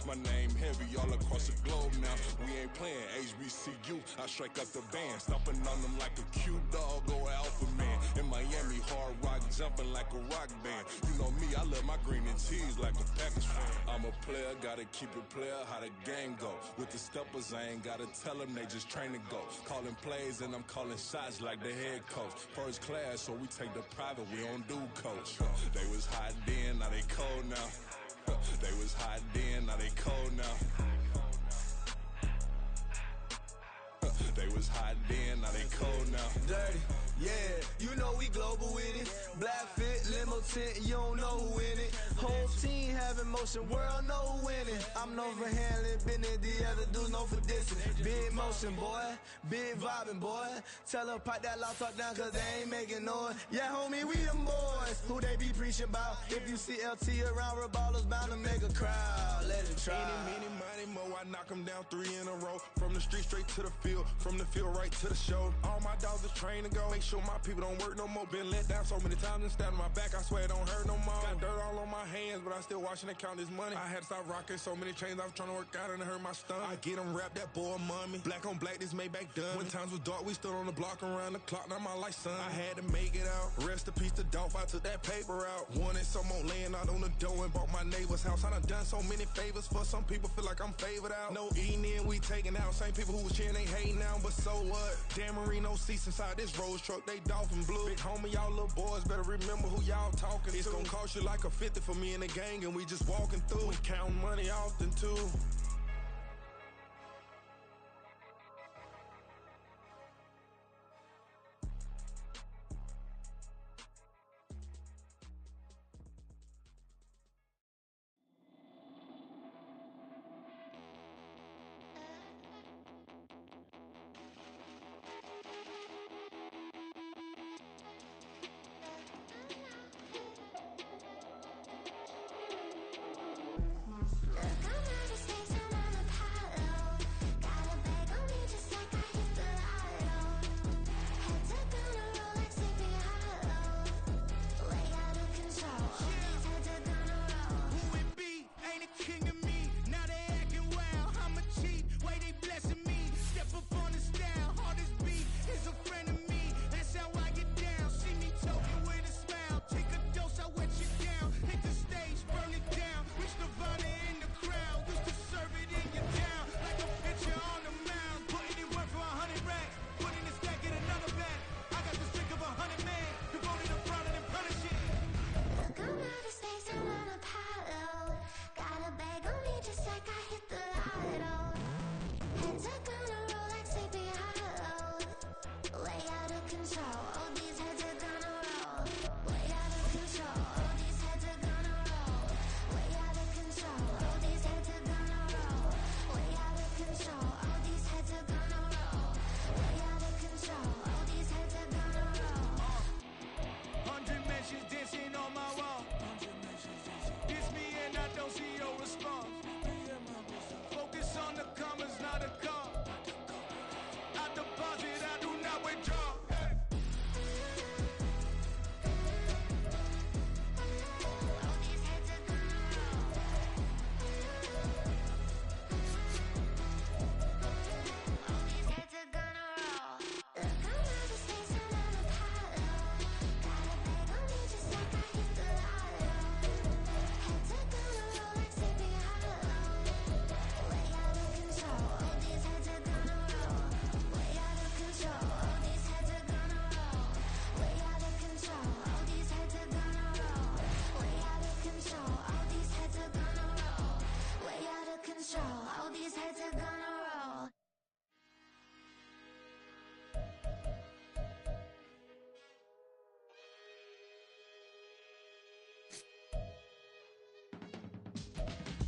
My name heavy all across the globe now. We ain't playing HBCU, I strike up the band. Stomping on them like a cute dog or alpha man. In Miami, hard rock jumping like a rock band. You know me, I love my green and cheese like a Packers fan. I'm a player, gotta keep it player, how the game go. With the steppers, I ain't gotta tell them, they just train to go. Calling plays and I'm calling shots like the head coach. First class, so we take the private, we don't do coach. They was hot then, now they cold now. They was hot then, now they cold now. They was hot then, now they cold now. Dirty, yeah, you know we global with it. Black fit, limo tint, you don't know who in it. Whole team having motion, world know who winning. I'm known for handling business, the other dudes known for dissing. Big motion, boy, big vibing, boy. Tell her pipe that loud talk down, cause they ain't making noise. Yeah, homie, we them boys, who they be preaching about. If you see LT around, Reballo's bound to make a crowd. Let it try. Many, mo, I knock them down 3 in a row. From the street straight to the field, from the field right to the show. All my dogs are trained to go. Make sure my people don't work no more. Been let down so many times and stand on my back, I swear it don't hurt no more. Got dirt all on my hands, but I still watching and count this money. I had to stop rocking so many chains, I was trying to work out and it hurt my stomach. I get them wrapped, that boy mommy. Black on black, this Maybach done. When times was dark, we stood on the block around the clock, now my life son. I had to make it out. Rest in peace to Dolph, I took that paper out. Wanted some more laying out on the dough and bought my neighbor's house. I done so many favors for some people, feel like I'm favored out. No eating in, we taking out. Same people who was cheering, they hating now, but so what? Dan Marino seats inside this Rolls truck. look, they dolphin blue. Big homie, y'all little boys better remember who y'all talking to. It's gonna cost you like a 50 for me and the gang, and we just walking through. We counting money often too.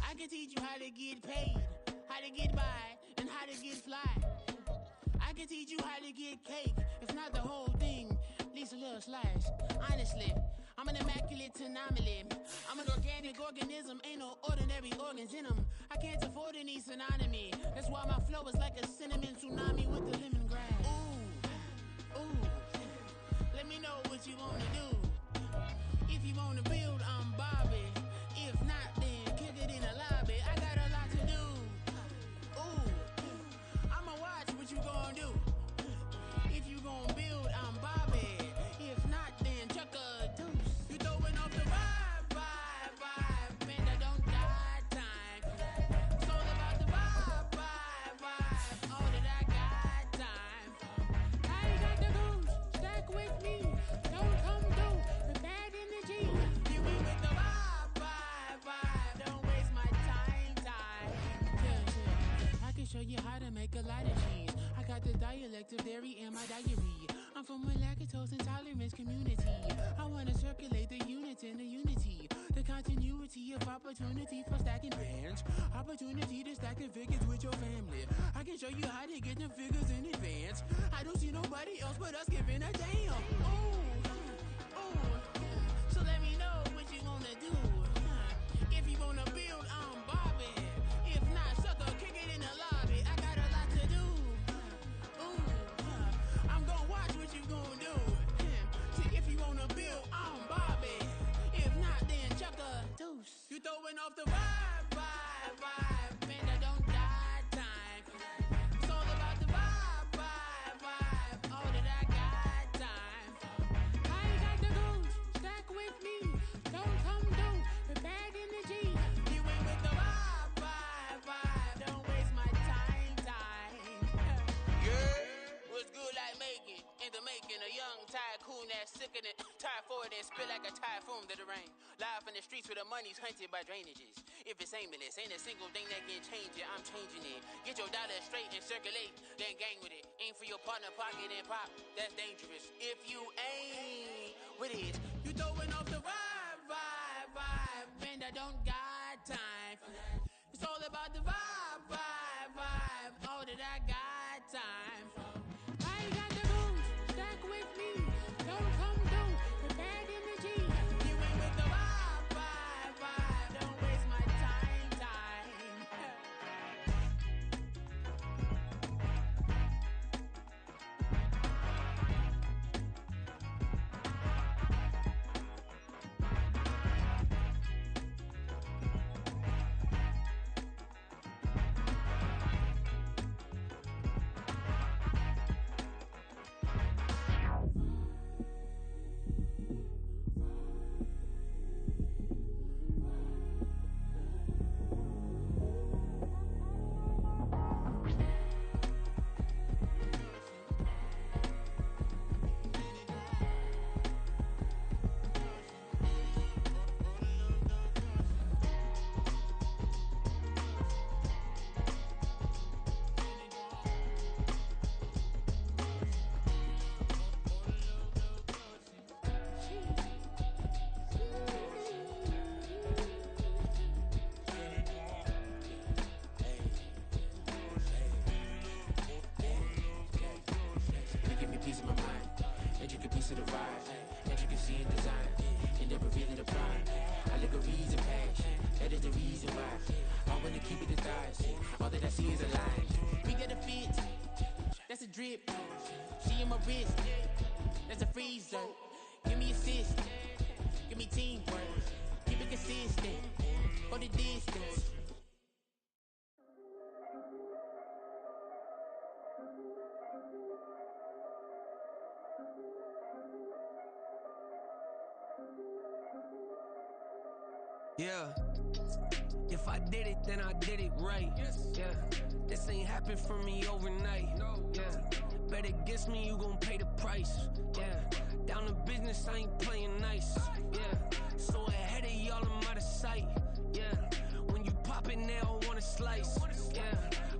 I can teach you how to get paid, how to get by, and how to get fly. I can teach you how to get cake, if not the whole thing, at least a little slice. Honestly, I'm an immaculate anomaly. I'm an organic organism, ain't no ordinary organs in them. I can't afford any synonymy. That's why my flow is like a cinnamon tsunami with the lemongrass. Ooh, ooh, let me know what you wanna do. If you wanna build, I'm Bobby. If not, then kick it in the lobby. I got a lot to do. Ooh, I'ma watch what you gonna do. If you gonna build, I'm Bobby. If not, then chuck a deuce. You throwing off the vibe, man, I don't die time. It's all about the vibe, all that I got time. I ain't got the goose, stack with me. Don't come through the bad energy. You ain't with the vibe, don't waste my time. Yeah. I can show you how to make a lot of cheese. I got the dialect of dairy in my diary. I'm from a lactose intolerance community. I wanna circulate the units in the unity. The continuity of opportunity for stacking bands. Opportunity to stack the figures with your family. I can show you how to get the figures in advance. I don't see nobody else but us giving a damn. Ooh, so let me know what you wanna do. If you wanna build, I'm Bobby. If not, sucker, kick it in the lobby. I got a lot to do. I'm gonna watch what you gonna do. See, if you wanna build, I'm Bobby. If not, then chuck a deuce. You throwing off the vibe, man, I don't die time. It's all about the vibe, all that I got time. I ain't got the goose, stack with me. Don't come through the bad energy. You ain't with the vibe, tune that's sicker than tired for it and spit like a typhoon to the rain. Live in the streets where the money's hunted by drainages. If it's aimless, ain't a single thing that can change it. I'm changing it. Get your dollar straight and circulate, then gang with it. Aim for your partner pocket and pop. That's dangerous. If you ain't with it, you throwing off the vibe, and I don't got time for that. It's all about the vibe. All that I got time for. I got the booze, stack with me. Don't come through with bad energy. You ain't with the vibe. Don't waste my time. Drip, she in my wrist, that's a freezer. Give me assist, give me teamwork, keep it consistent, go the distance. Yeah, if I did it, then I did it right. Yeah, this ain't happened for me overnight. Yeah, bet against me, you gon' pay the price. Yeah, down to business, I ain't playing nice. Yeah, so ahead of y'all, I'm out of sight. Yeah, when you pop it, they don't wanna slice. Yeah,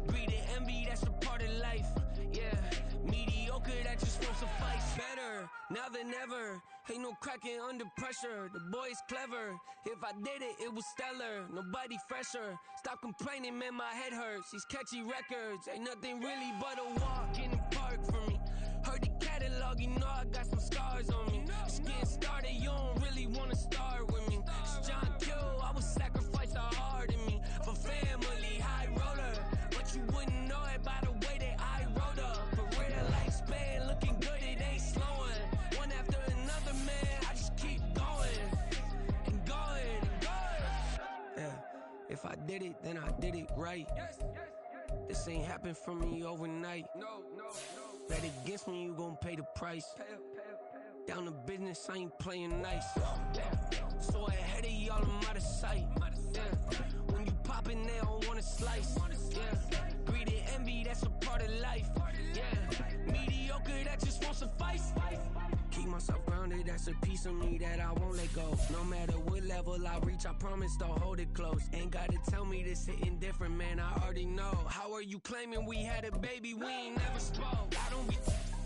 breed and envy, that's a part of life. Yeah, mediocre, that just won't suffice. Better now than ever. Ain't no cracking under pressure. The boy's clever. If I did it, it was stellar. Nobody fresher. Stop complaining, man, my head hurts. These catchy records ain't nothing really but a walk in the park for me. Heard the catalog, you know I got some scars on me. Just getting started, you don't really wanna start with me. It's John Kill, I would sacrifice a heart in me for family, high roller. But you wouldn't know it by the way that I wrote up. For real lifespan, looking good, it ain't slowing. One after another, man, I just keep going and going and going. Yeah, if I did it, then I did it right. This ain't happened for me overnight. Bet against me, you gon' pay the price. Down to business, I ain't playing nice. So ahead of y'all, I'm out of sight. When you poppin', they don't wanna slice. Greed and envy, that's a part of life. Mediocre, that just won't suffice. Keep myself grounded, that's a piece of me that I won't let go. No matter what level I reach, I promise to hold it close. Ain't gotta tell me this hitting different, man, I already know. How are you claiming we had a baby, we ain't never spoke? I don't be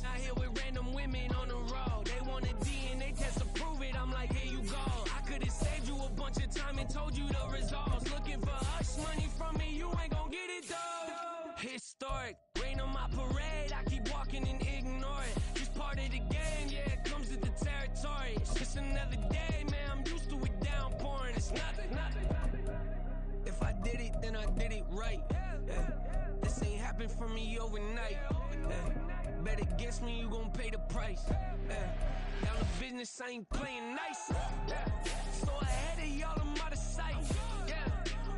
out here with random women on the road. They want a DNA test to prove it, I'm like, here you go. I could've saved you a bunch of time and told you the results. Looking for hush money from me, you ain't gon' get it though. Historic, rain on my parade, I keep walking and ignore it. Just part of the game, yeah, it comes with the territory. It's just another day, man, I'm used to it downpouring. It's nothing. If I did it, then I did it right. Yeah. This ain't happened for me overnight. Yeah. Bet against me, you gon' pay the price. Yeah. Down to business, I ain't playing nice. Yeah. So ahead of y'all, I'm out of sight. Yeah.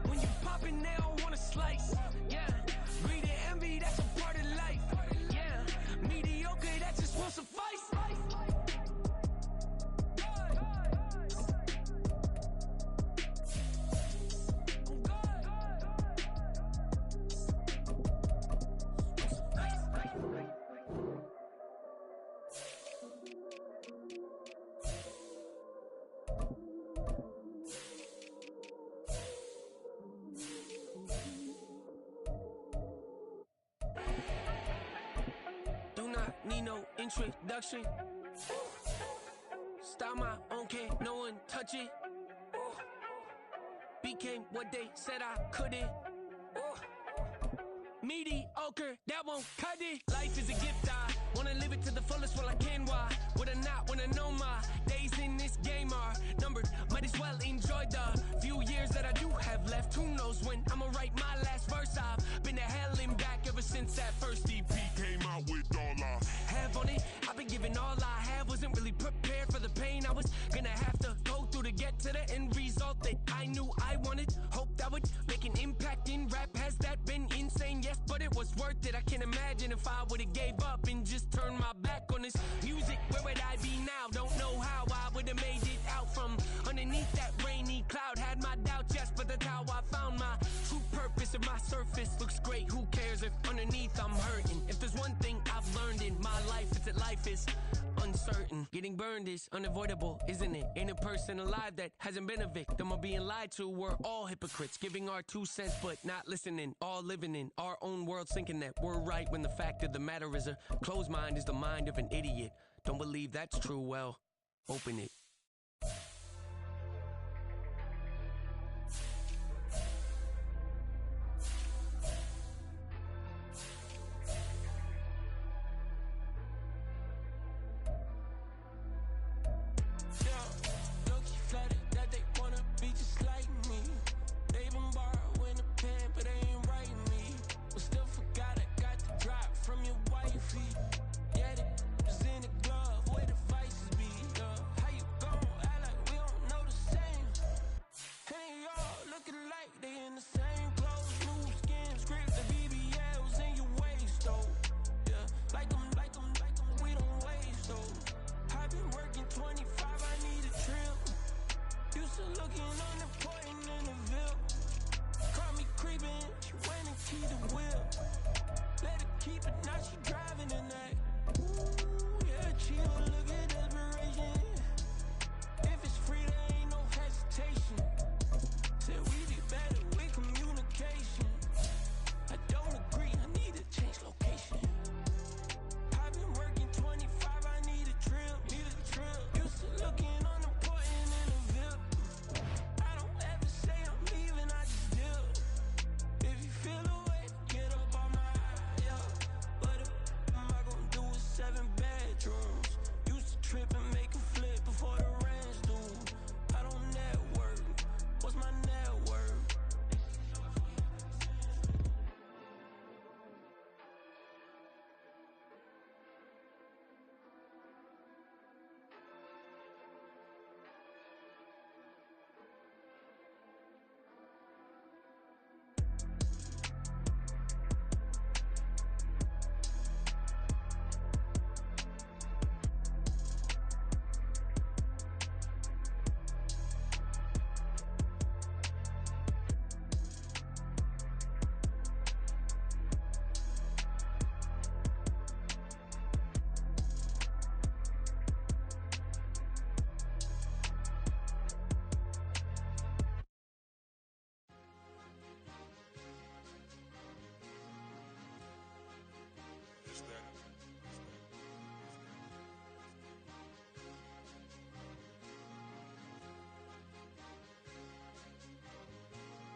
When you poppin', they don't wanna slice. Yeah. Greed and envy, that's a part of life. Yeah. Mediocre, that just won't suffice. need no introduction. Style my own, can't no one touch it. Became what they said I couldn't. Mediocre, that won't cut it. Life is a gift, I wanna live it to the fullest while I can. Why would I not wanna know my days in this game are numbered? Might as well enjoy the few years that I do have left. Who knows when I'ma write my last verse? I've been to hell and back ever since that first EP came out with all I have on it. I've been giving all I have, wasn't really prepared for the pain I was gonna have to go through to get to the end result that I knew I wanted. Hope that would make an impact in rap. Has that been insane? Yes, but it was worth it. I can't imagine if I would've gave up and just turned my back on this music. Where would I be now? Don't know how I would've made it out from underneath that rainy cloud. Had my doubts, yes, but that's how I found my true purpose. If my surface looks great, who cares if underneath I'm hurting? If there's one thing I've learned in my life, it's that life is uncertain. Getting burned is unavoidable, isn't it? Ain't a person alive that hasn't been a victim of being lied to. We're all hypocrites, giving our 2 cents but not listening. All living in our own world, thinking that we're right when the fact of the matter is a closed mind is the mind of an idiot. Don't believe that's true? Well, open it.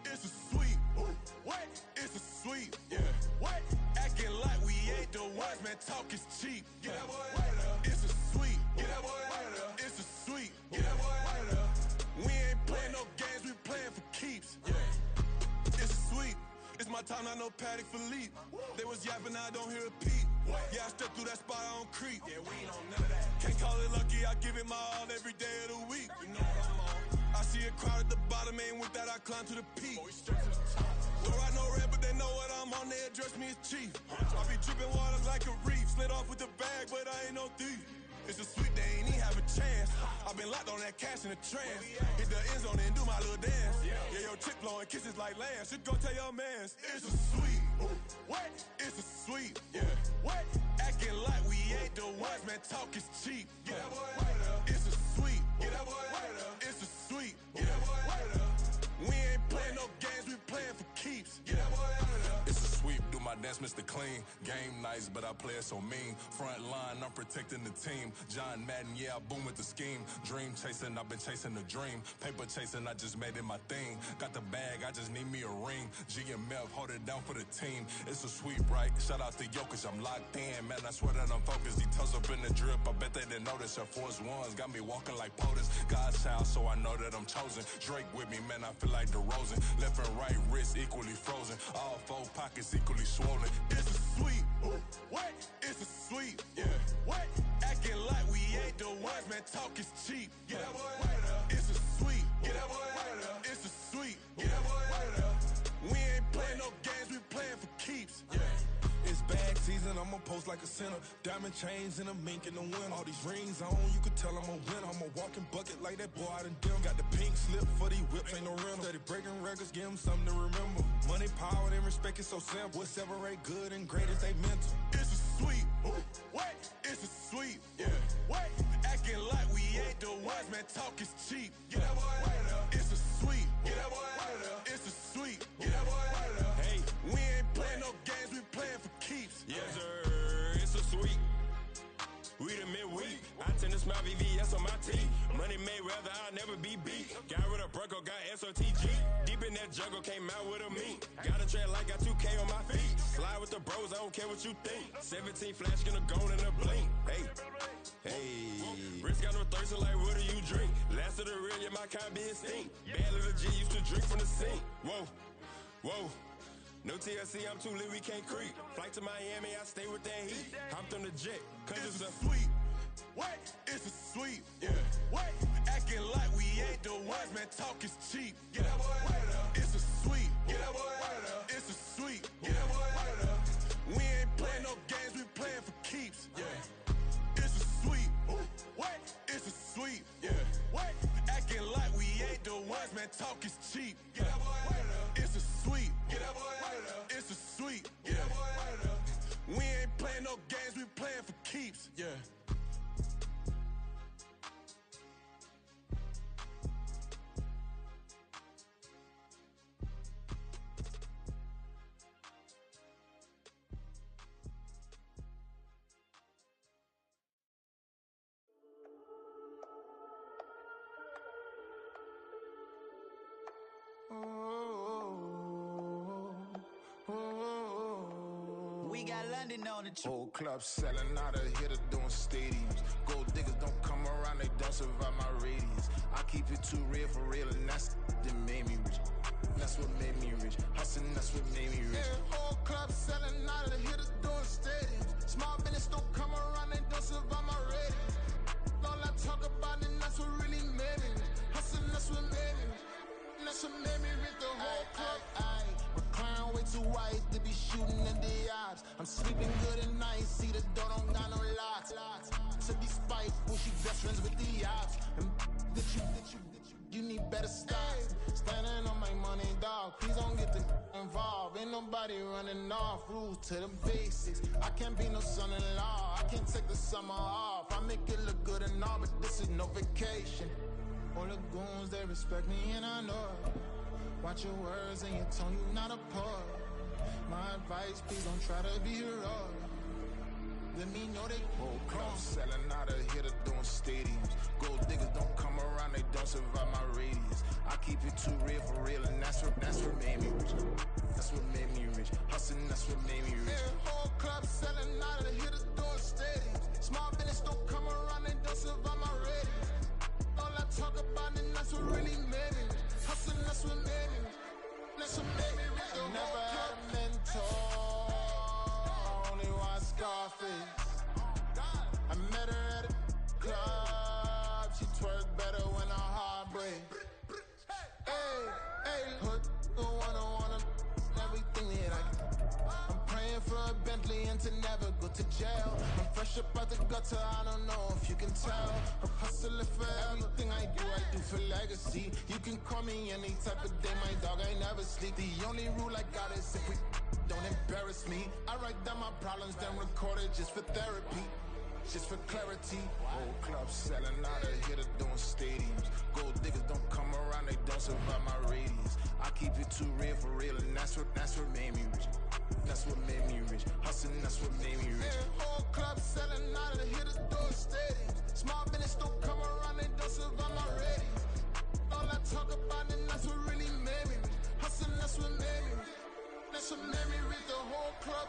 It's a sweep. What? It's a sweep. Yeah. What? Acting like we ain't the ones, man. Talk is cheap. Get that boy out of there. It's a sweep. Get that boy out of there. It's a sweep. Get that boy out of there. We ain't playing no games. We playing for keeps. Yeah. It's a sweep. It's my time, I know Patty Philippe. They was yapping, I don't hear a peep. Yeah, I stepped through that spot, I don't creep. Yeah, we ain't on none of that. Can't call it lucky, I give it my all every day of the week. You know what I'm on. I see a crowd at the bottom, and with that I climb to the peak. Don't ride no red, but they know what I'm on, they address me as chief. I be dripping water like a reef. Slid off with the bag, but I ain't no thief. It's a sweep, they ain't even have a chance. I've been locked on that cash in a trance. Hit the end zone and do my little dance. Yeah, your chick blowing kisses like lambs. Should go tell your mans. It's a sweep. What? It's a sweep. Yeah. What? Acting like we ain't the ones, man. Talk is cheap. Get that boy out of there. It's a sweep. Get that boy out of there. It's a sweep. Get that boy out of there. We ain't playing no games, we playing for keeps. Get that boy out of there. It's a sweep, do my that's Mr. Clean. Game nice, but I play it so mean. Front line, I'm protecting the team. John Madden, yeah, I boom with the scheme. Dream chasing, I've been chasing the dream. Paper chasing, I just made it my thing. Got the bag, I just need me a ring. GMF, hold it down for the team. It's a sweep, right? Shout out to Jokic, I'm locked in. Man, I swear that I'm focused. He toes up in the drip, I bet they didn't notice. Air Force Ones got me walking like POTUS. God's child, so I know that I'm chosen. Drake with me, man, I feel like DeRozan. Left and right wrist equally frozen. All four pockets equally swollen. It's a sweep. What? It's a sweep. Yeah. What? Acting like we ain't the ones, man. Talk is cheap. Get that boy right up. It's a sweep. Get that boy right up. It's a sweep. Get that boy right up. We ain't playing no games, we playing for keeps. Yeah. It's bag season, I'ma post like a sinner. Diamond chains and a mink in the wind. All these rings on, you could tell I'm a winner. I'm a walking bucket like that boy out in dim. Got the pink slip for these whips, ain't no rental. Steady breaking records, give them something to remember. Money, power, and respect is so simple. What separate good and great is they mental. It's a sweep. What? It's a sweep. Yeah. What? Acting like we ain't the ones, man. Talk is cheap. Get that boy right up. It's a sweep. Get that boy right up. It's a sweep. Get that boy right up. Hey, we ain't playing no games, we playing for keeps. Yes, sir. It's a sweep. We the midweek. I tend to smile VVS on my teeth. Money made rather I'll never be beat. Got rid of Bronco, got SOTG. Deep in that jungle, came out with a meat. Got a trail like got 2K on my feet. Slide with the bros, I don't care what you think. 17 flash, gonna go in a blink. Hey, hey. Wrist got no thirst, like what do you drink? Last of the real, yeah, my kind be extinct. Bad little G used to drink from the sink. Whoa, whoa. No TLC, I'm too lit, we can't creep. Flight to Miami, I stay with that heat. Hopped on the jet, cause it's a sweep. What? It's a sweep. Yeah. What? Acting like we ain't the ones, man. Talk is cheap. Get that boy right up. It's a sweep. Get that boy right up. It's a sweep. Get that boy right up. We ain't playing no games, we playing for keeps. Yeah. It's a sweep. What? It's a sweep. Yeah. What? Acting like we ain't the ones, man. Talk is cheap. Get that boy right up. It's a sweep. Get that boy right up. It's a sweep. Get that boy right up. We ain't playing no games, we playing for keeps. Yeah. We got London on the trip. Whole club selling out of hitter doing stadiums. Gold diggers don't come around, they don't survive my radius. I keep it too real for real, and that's that made me rich. That's what made me rich. Hustling, that's what made me rich. Yeah, whole club selling out of the hitters doing stadiums. Small business don't come around, they don't survive my radius. All I talk about, and that's what really made me rich. Hustling, that's what made me rich. That's what made me rich. The whole club. Recline way too wide to be shooting in the odds. I'm sleeping good at night, see the door don't got no locks. To be spiteful, she best friends with the ops. And you need better stops. Standing on my money, dog. Please don't get involved. Ain't nobody running off. Rules to the basics. I can't be no son-in-law. I can't take the summer off. I make it look good and all, but this is no vacation. All the goons, they respect me and I know it. Watch your words and your tone, you not a poet. My advice, please don't try to be heroic. Let me know they whole club selling out of hitter doing stadiums. Gold diggers don't come around, they don't survive my radius. I keep it too real for real, and that's what made me rich. That's what made me rich. Hustling, that's what made me rich. Yeah, whole club selling out of the hitters doing stadiums. Small business don't come around, they don't survive my radius. All I talk about, and that's what really made me rich. Hustling, that's what made me rich. That's what made me rich. I never had a mentor, only one Scarface. I met her at a club, she twerk better when her heart breaks. Hey, hood, wanna everything that I can. I'm praying for a Bentley and to never go to jail. I'm fresh up out the gutter, I don't know if you can tell. I'm hustling for everything I do for legacy. You can call me any type of day, my dog, I never sleep. The only rule I got is if we don't embarrass me. I write down my problems, then record it just for therapy. Just for clarity. Whole club selling out of hitter doing stadiums. Gold diggers don't come around, they don't survive my radius. I keep it too real for real, and that's what made me rich. That's what made me rich. Hustling, that's what made me rich. Whole club selling out of the hitters door stadiums. Small business don't come around, they don't survive my ratings. All I talk about it, that's what really made me rich. Hustling, that's what made me rich. That's what made me rich. The whole club.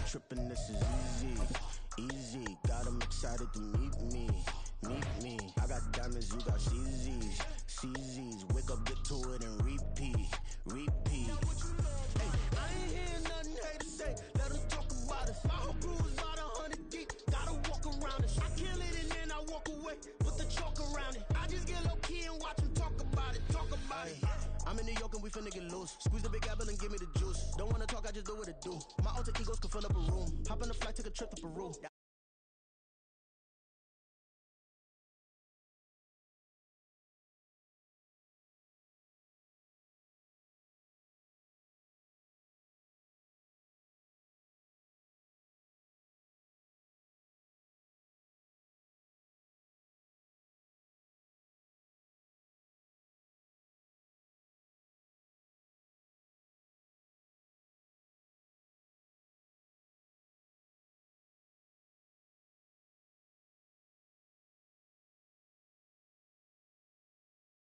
Trippin', this is easy, easy. Got 'em excited to meet me. I got diamonds, you got CZs. Wake up, get to it, and repeat. Hey, I ain't hearing nothing haters say. Let them talk about us. My whole crew is about 100 deep. Gotta walk around us. I kill it and then I walk away. Put the chalk around it. I just get low key and watch them talk about it. I'm in New York and we finna get loose. Squeeze the big apple and give me the juice. Don't wanna talk, I just do what it do. My alter egos can fill up a room. Hop on the flight, take a trip to Peru.